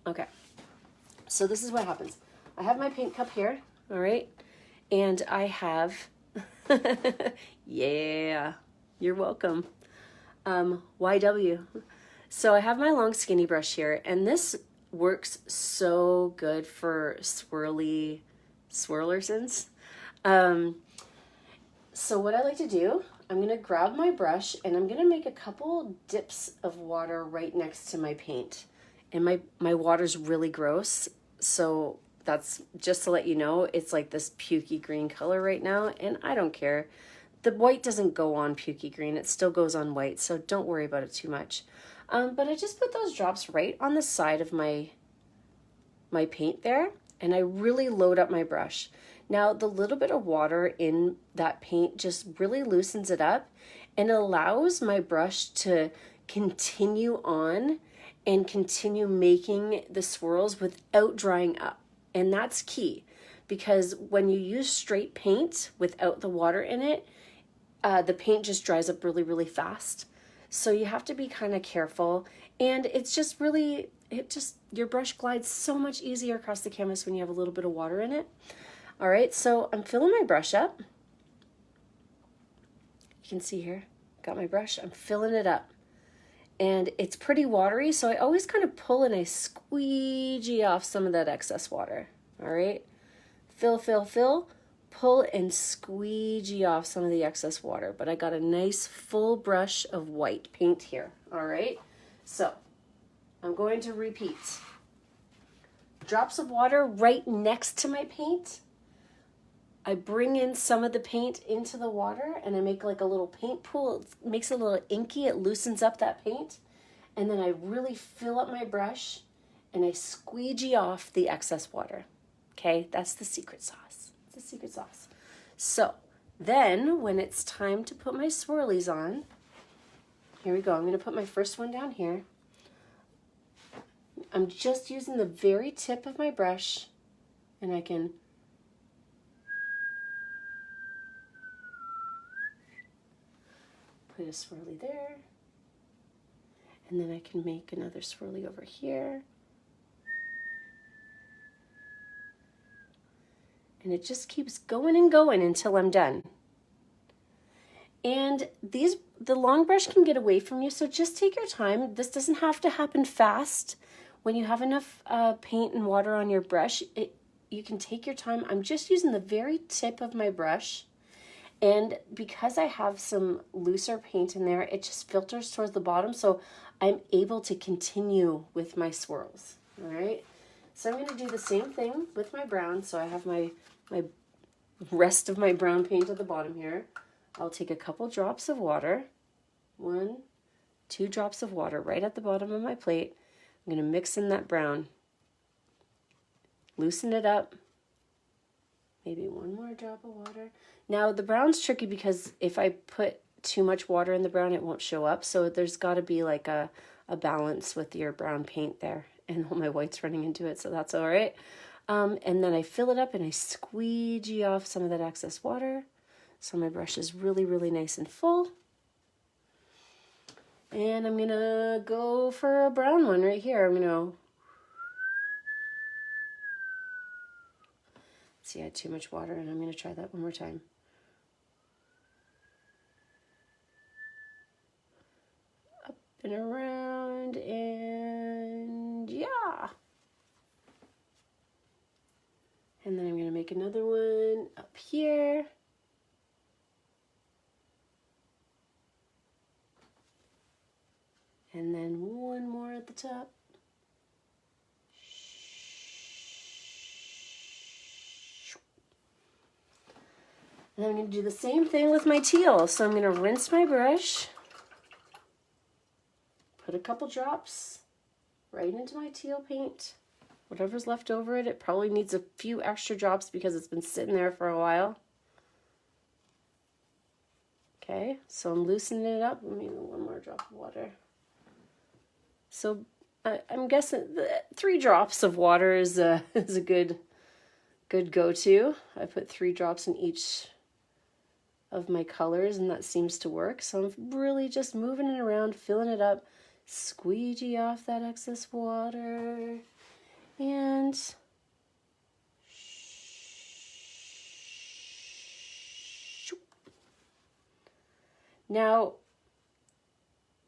Okay, so this is what happens. I have my paint cup here, all right? And I have Yeah, you're welcome. YW. So I have my long skinny brush here, and this works so good for swirly swirlersons. So what I like to do, I'm going to grab my brush and I'm going to make a couple dips of water right next to my paint. And my water's really gross, so that's just to let you know, it's like this pukey green color right now, and I don't care. The white doesn't go on pukey green, it still goes on white, so don't worry about it too much. But I just put those drops right on the side of my paint there, and I really load up my brush. Now, the little bit of water in that paint just really loosens it up and allows my brush to continue on and continue making the swirls without drying up. And that's key, because when you use straight paint without the water in it, the paint just dries up really, really fast. So you have to be kind of careful, and it's just really, your brush glides so much easier across the canvas when you have a little bit of water in it. All right, so I'm filling my brush up. You can see here, got my brush, I'm filling it up. And it's pretty watery, so I always kind of pull and I squeegee off some of that excess water. All right, fill, fill, fill, pull and squeegee off some of the excess water. But I got a nice full brush of white paint here. All right, so I'm going to repeat. Drops of water right next to my paint. I bring in some of the paint into the water and I make like a little paint pool. It makes it a little inky, it loosens up that paint. And then I really fill up my brush and I squeegee off the excess water. Okay, that's the secret sauce. It's the secret sauce. So then when it's time to put my swirlies on, here we go. I'm gonna put my first one down here. I'm just using the very tip of my brush, and I can put a swirly there, and then I can make another swirly over here. And it just keeps going and going until I'm done. And the long brush can get away from you, so just take your time. This doesn't have to happen fast. When you have enough paint and water on your brush, you can take your time. I'm just using the very tip of my brush. And because I have some looser paint in there, it just filters towards the bottom, so I'm able to continue with my swirls. All right, so I'm going to do the same thing with my brown. So I have my rest of my brown paint at the bottom here. I'll take a couple drops of water, 1, 2 drops of water right at the bottom of my plate. I'm going to mix in that brown, loosen it up, maybe 1 more drop of water. Now the brown's tricky because if I put too much water in the brown, it won't show up. So there's got to be like a balance with your brown paint there. And all my white's running into it, so that's all right. And then I fill it up and I squeegee off some of that excess water. So my brush is really, really nice and full. And I'm gonna go for a brown one right here. I'm gonna, see, I had too much water, and I'm gonna try that one more time. Up and around, and yeah. And then I'm gonna make another one up here. And then one more at the top. And I'm going to do the same thing with my teal. So I'm going to rinse my brush, put a couple drops right into my teal paint. Whatever's left over it, it probably needs a few extra drops because it's been sitting there for a while. Okay, so I'm loosening it up. Maybe 1 more drop of water. So I'm guessing 3 drops of water is a good go-to. I put 3 drops in each of my colors, and that seems to work. So I'm really just moving it around, filling it up, squeegee off that excess water, and Now,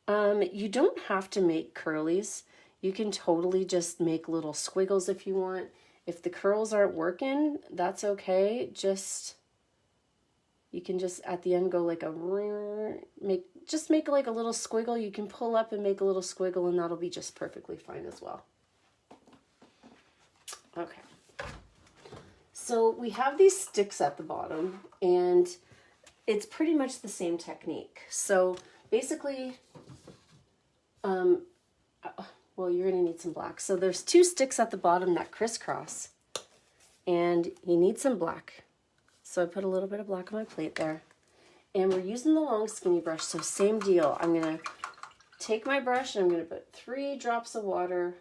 you don't have to make curlies. You can totally just make little squiggles if you want. If the curls aren't working, that's okay. You can just at the end go like make like a little squiggle. You can pull up and make a little squiggle, and that'll be just perfectly fine as well. Okay. So we have these sticks at the bottom, and it's pretty much the same technique. So basically, well, you're gonna need some black. So there's 2 sticks at the bottom that crisscross, and you need some black. So I put a little bit of black on my plate there, and we're using the long skinny brush. So same deal. I'm gonna take my brush and I'm gonna put 3 drops of water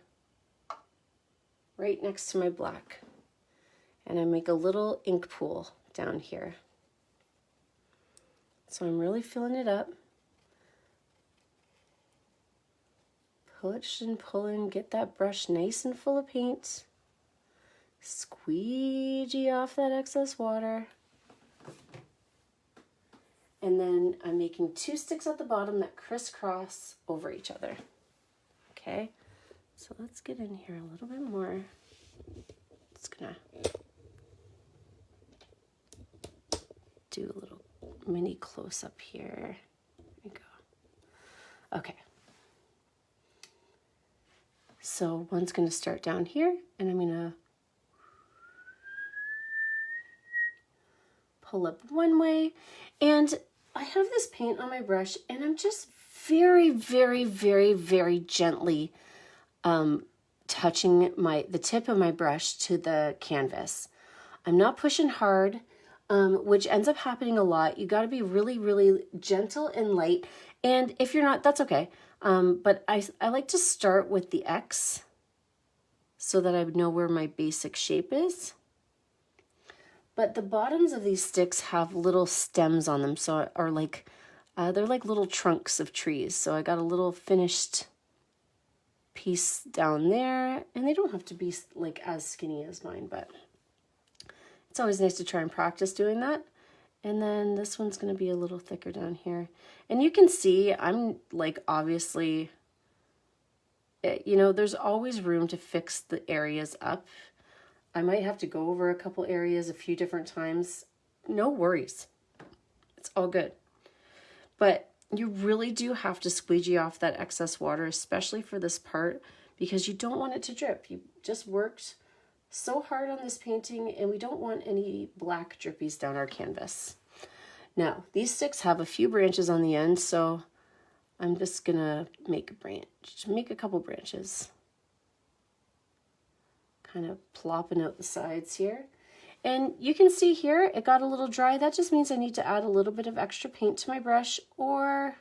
right next to my black, and I make a little ink pool down here. So I'm really filling it up. Push and pull in, get that brush nice and full of paint. Squeegee off that excess water. And then I'm making 2 sticks at the bottom that crisscross over each other. Okay, so let's get in here a little bit more. Just gonna do a little mini close up here. There we go. Okay. So one's going to start down here, and I'm going to pull up one way, and I have this paint on my brush, and I'm just very, very, very, very gently touching the tip of my brush to the canvas. I'm not pushing hard, which ends up happening a lot. You got to be really, really gentle and light, and if you're not, that's okay. But I like to start with the X so that I know where my basic shape is. But the bottoms of these sticks have little stems on them, so they're like little trunks of trees. So I got a little finished piece down there, and they don't have to be like as skinny as mine, but it's always nice to try and practice doing that. And then this one's going to be a little thicker down here. And you can see I'm like obviously, you know, there's always room to fix the areas up. I might have to go over a couple areas a few different times. No worries. It's all good. But you really do have to squeegee off that excess water, especially for this part, because you don't want it to drip. You just worked so hard on this painting, and we don't want any black drippies down our canvas. Now, these sticks have a few branches on the end, so I'm just gonna make a couple branches. Kind of plopping out the sides here. And you can see here, it got a little dry. That just means I need to add a little bit of extra paint to my brush, or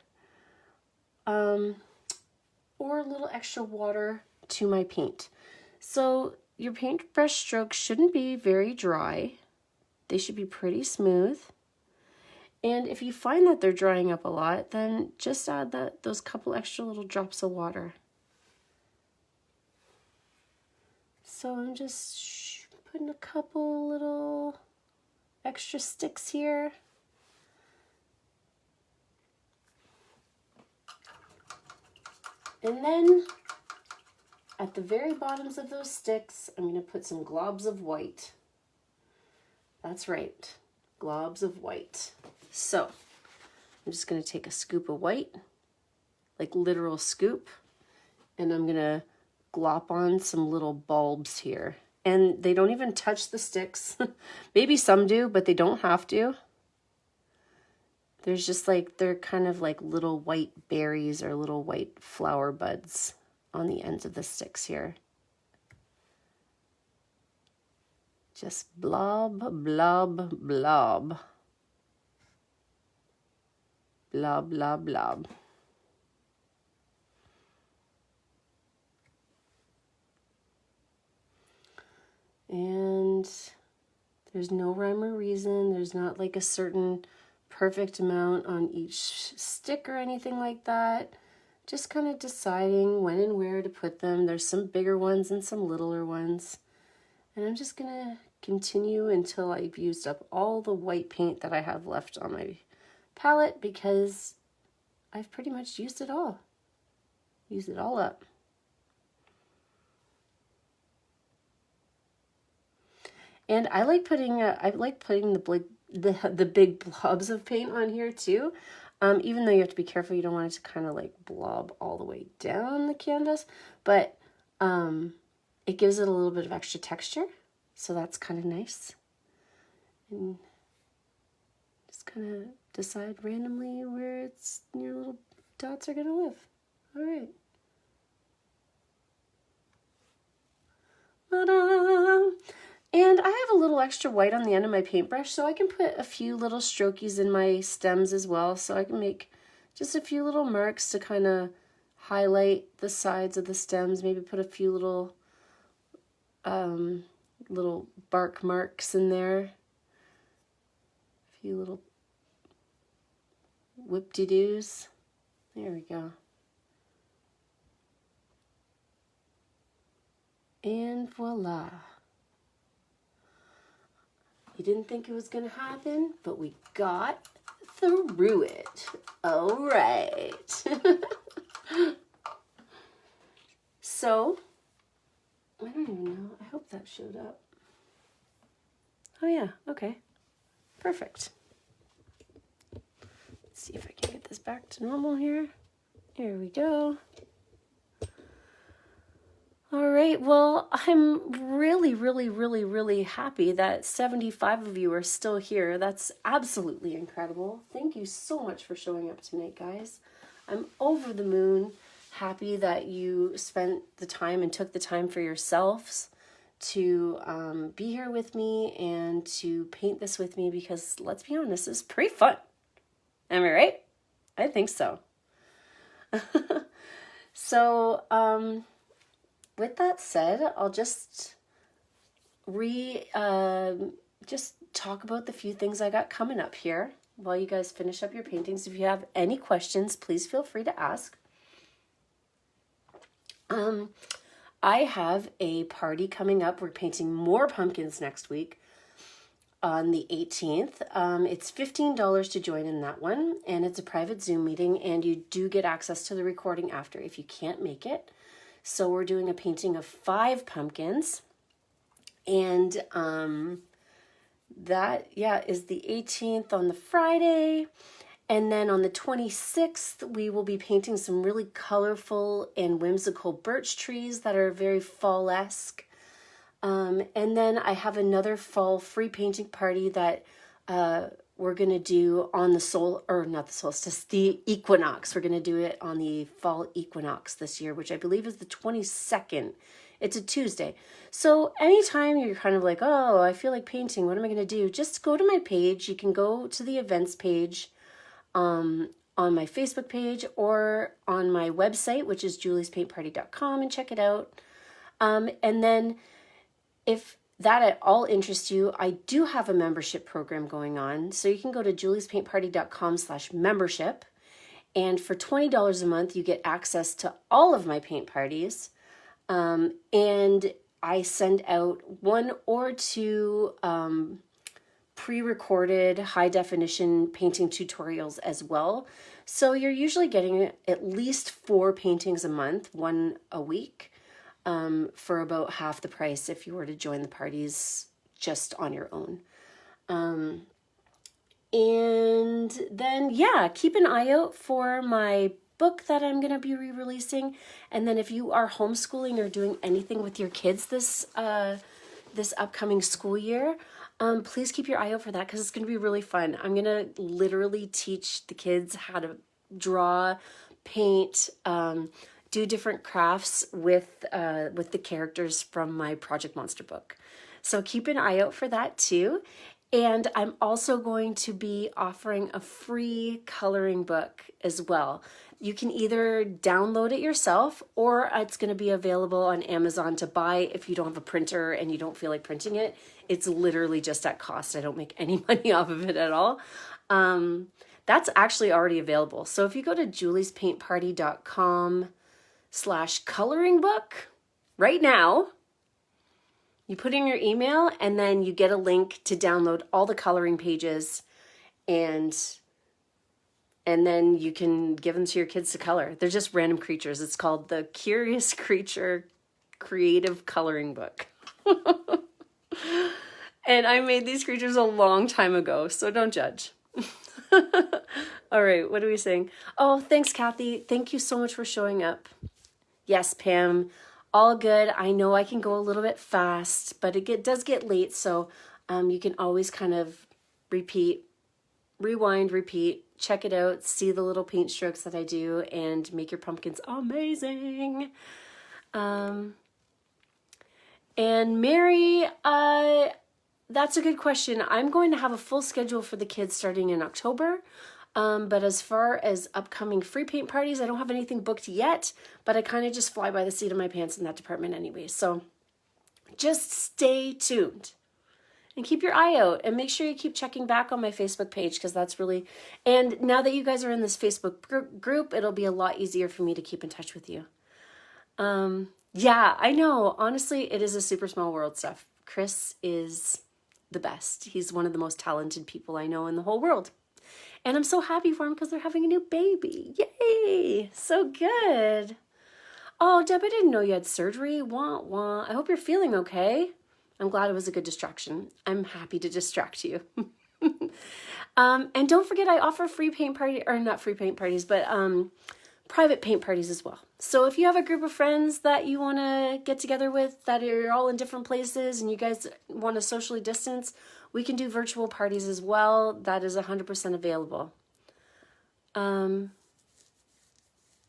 a little extra water to my paint. So your paintbrush strokes shouldn't be very dry. They should be pretty smooth. And if you find that they're drying up a lot, then just add those couple extra little drops of water. So I'm just putting a couple little extra sticks here. And then at the very bottoms of those sticks, I'm going to put some globs of white. That's right, globs of white. So I'm just going to take a scoop of white, like literal scoop, and I'm going to glop on some little bulbs here. And they don't even touch the sticks. Maybe some do, but they don't have to. There's just like, they're kind of like little white berries or little white flower buds on the ends of the sticks here. Just blob, blob, blob. Blob, blob, blob. And there's no rhyme or reason. There's not like a certain perfect amount on each stick or anything like that. Just kind of deciding when and where to put them. There's some bigger ones and some littler ones. And I'm just going to continue until I've used up all the white paint that I have left on my palette, because I've pretty much used it all. Used it all up. And I like putting the big blobs of paint on here too. Even though you have to be careful, you don't want it to kind of like blob all the way down the canvas, but it gives it a little bit of extra texture, so that's kind of nice. And just kind of decide randomly where your little dots are going to live. All right. Ta-da! And I have a little extra white on the end of my paintbrush, so I can put a few little strokies in my stems as well, so I can make just a few little marks to kind of highlight the sides of the stems, maybe put a few little bark marks in there, a few little whip-de-doos. There we go. And voila. You didn't think it was going to happen, but we got through it. All right. So, I don't even know. I hope that showed up. Oh yeah, okay. Perfect. Let's see if I can get this back to normal here. Here we go. All right, well, I'm really happy that 75 of you are still here. That's absolutely incredible. Thank you so much for showing up tonight, guys. I'm over the moon happy that you spent the time and took the time for yourselves to be here with me and to paint this with me, because let's be honest, it's pretty fun. Am I right? I think so. So, with that said, I'll just talk about the few things I got coming up here while you guys finish up your paintings. If you have any questions, please feel free to ask. I have a party coming up. We're painting more pumpkins next week on the 18th. It's $15 to join in that one, and it's a private Zoom meeting, and you do get access to the recording after if you can't make it. So we're doing a painting of 5 pumpkins, and that is the 18th on the Friday, and then on the 26th we will be painting some really colorful and whimsical birch trees that are very fall-esque. And then I have another fall free painting party that we're going to do on the equinox. We're going to do it on the fall equinox this year, which I believe is the 22nd. It's a Tuesday. So anytime you're kind of like, oh, I feel like painting, what am I going to do? Just go to my page. You can go to the events page on my Facebook page or on my website, which is juliespaintparty.com, and check it out. And then if that at all interests you, I do have a membership program going on. So you can go to juliespaintparty.com/membership. And for $20 a month, you get access to all of my paint parties. And I send out 1 or 2 pre-recorded high-definition painting tutorials as well. So you're usually getting at least 4 paintings a month, 1 a week. For about half the price if you were to join the parties just on your own. And then, keep an eye out for my book that I'm going to be re-releasing. And then if you are homeschooling or doing anything with your kids this upcoming school year, please keep your eye out for that, because it's going to be really fun. I'm going to literally teach the kids how to draw, paint, do different crafts with the characters from my Project Monster book. So keep an eye out for that too. And I'm also going to be offering a free coloring book as well. You can either download it yourself, or it's going to be available on Amazon to buy if you don't have a printer and you don't feel like printing it. It's literally just at cost. I don't make any money off of it at all. That's actually already available. So if you go to juliespaintparty.com/coloring book right now, you put in your email and then you get a link to download all the coloring pages, and And then you can give them to your kids to color. They're just random creatures. It's called the Curious Creature Creative Coloring Book. And I made these creatures a long time ago, so don't judge. All right, what are we saying? Oh, thanks, Kathy. Thank you so much for showing up. Yes, Pam, all good. I know I can go a little bit fast, but it does get late, so you can always kind of rewind, repeat, check it out, see the little paint strokes that I do, and make your pumpkins amazing. And Mary, that's a good question. I'm going to have a full schedule for the kids starting in October. But as far as upcoming free paint parties, I don't have anything booked yet, but I kind of just fly by the seat of my pants in that department anyway. So just stay tuned and keep your eye out, and make sure you keep checking back on my Facebook page, because that's really, and now that you guys are in this Facebook group, it'll be a lot easier for me to keep in touch with you. Yeah, I know. Honestly, it is a super small world stuff. Chris is the best. He's one of the most talented people I know in the whole world. And I'm so happy for him because they're having a new baby. Yay! So good. Oh, Deb, I didn't know you had surgery. Wah, wah. I hope you're feeling okay. I'm glad it was a good distraction. I'm happy to distract you. And don't forget, I offer free paint party, or not free paint parties, but private paint parties as well. So if you have a group of friends that you want to get together with, that are all in different places, and you guys want to socially distance, we can do virtual parties as well. That is 100% available.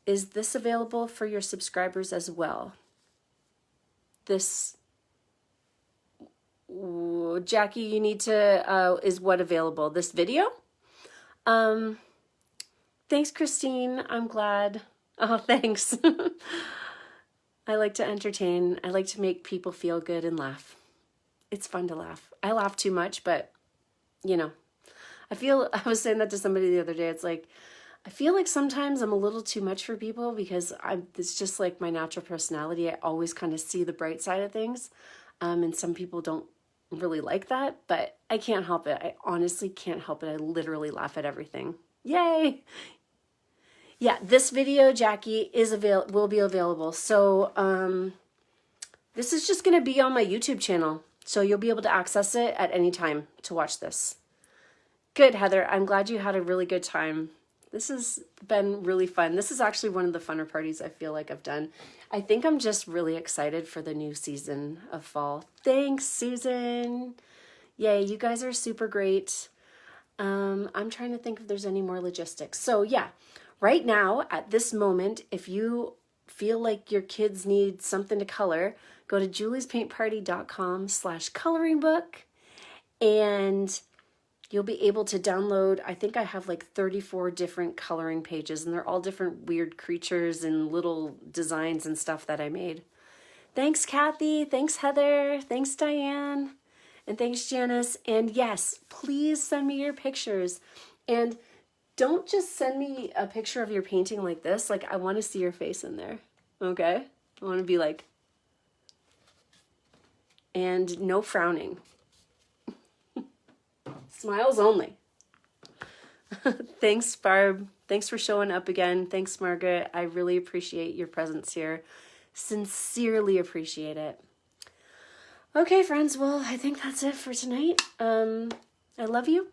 Is this available for your subscribers as well? This, Jackie, you need to, is what available? This video? Thanks, Christine. I'm glad. Oh, thanks. I like to entertain. I like to make people feel good and laugh. It's fun to laugh. I laugh too much, but you know, I was saying that to somebody the other day. It's like, I feel like sometimes I'm a little too much for people, because it's just like my natural personality. I always kind of see the bright side of things. And some people don't really like that, but I can't help it. I honestly can't help it. I literally laugh at everything. Yay. Yeah, this video, Jackie, will be available. So this is just going to be on my YouTube channel. So you'll be able to access it at any time to watch this. Good, Heather. I'm glad you had a really good time. This has been really fun. This is actually one of the funner parties I feel like I've done. I think I'm just really excited for the new season of fall. Thanks, Susan. Yay, you guys are super great. I'm trying to think if there's any more logistics. So yeah, right now, at this moment, if you feel like your kids need something to color, go to juliespaintparty.com/coloring book, and you'll be able to download, I think I have like 34 different coloring pages, and they're all different weird creatures and little designs and stuff that I made. Thanks, Kathy. Thanks, Heather. Thanks, Diane. And thanks, Janice. And yes, please send me your pictures. And don't just send me a picture of your painting like this. Like, I want to see your face in there. Okay? I want to be like, and no frowning. Smiles only. Thanks, Barb. Thanks for showing up again. Thanks, Margaret. I really appreciate your presence here. Sincerely appreciate it. Okay, friends. Well, I think that's it for tonight. I love you.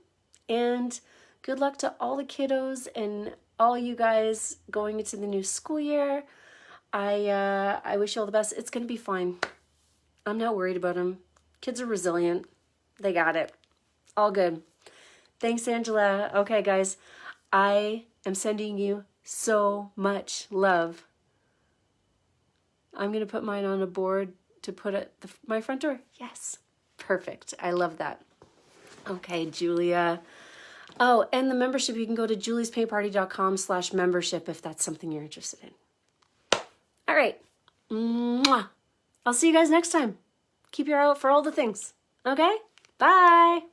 And good luck to all the kiddos and all you guys going into the new school year. I wish you all the best. It's going to be fine. I'm not worried about them. Kids are resilient. They got it. All good. Thanks, Angela. Okay, guys. I am sending you so much love. I'm going to put mine on a board to put at my front door. Yes. Perfect. I love that. Okay, Julia. Oh, and the membership, you can go to juliespaintparty.com/membership if that's something you're interested in. All right. Mwah. I'll see you guys next time. Keep your eye out for all the things. Okay? Bye.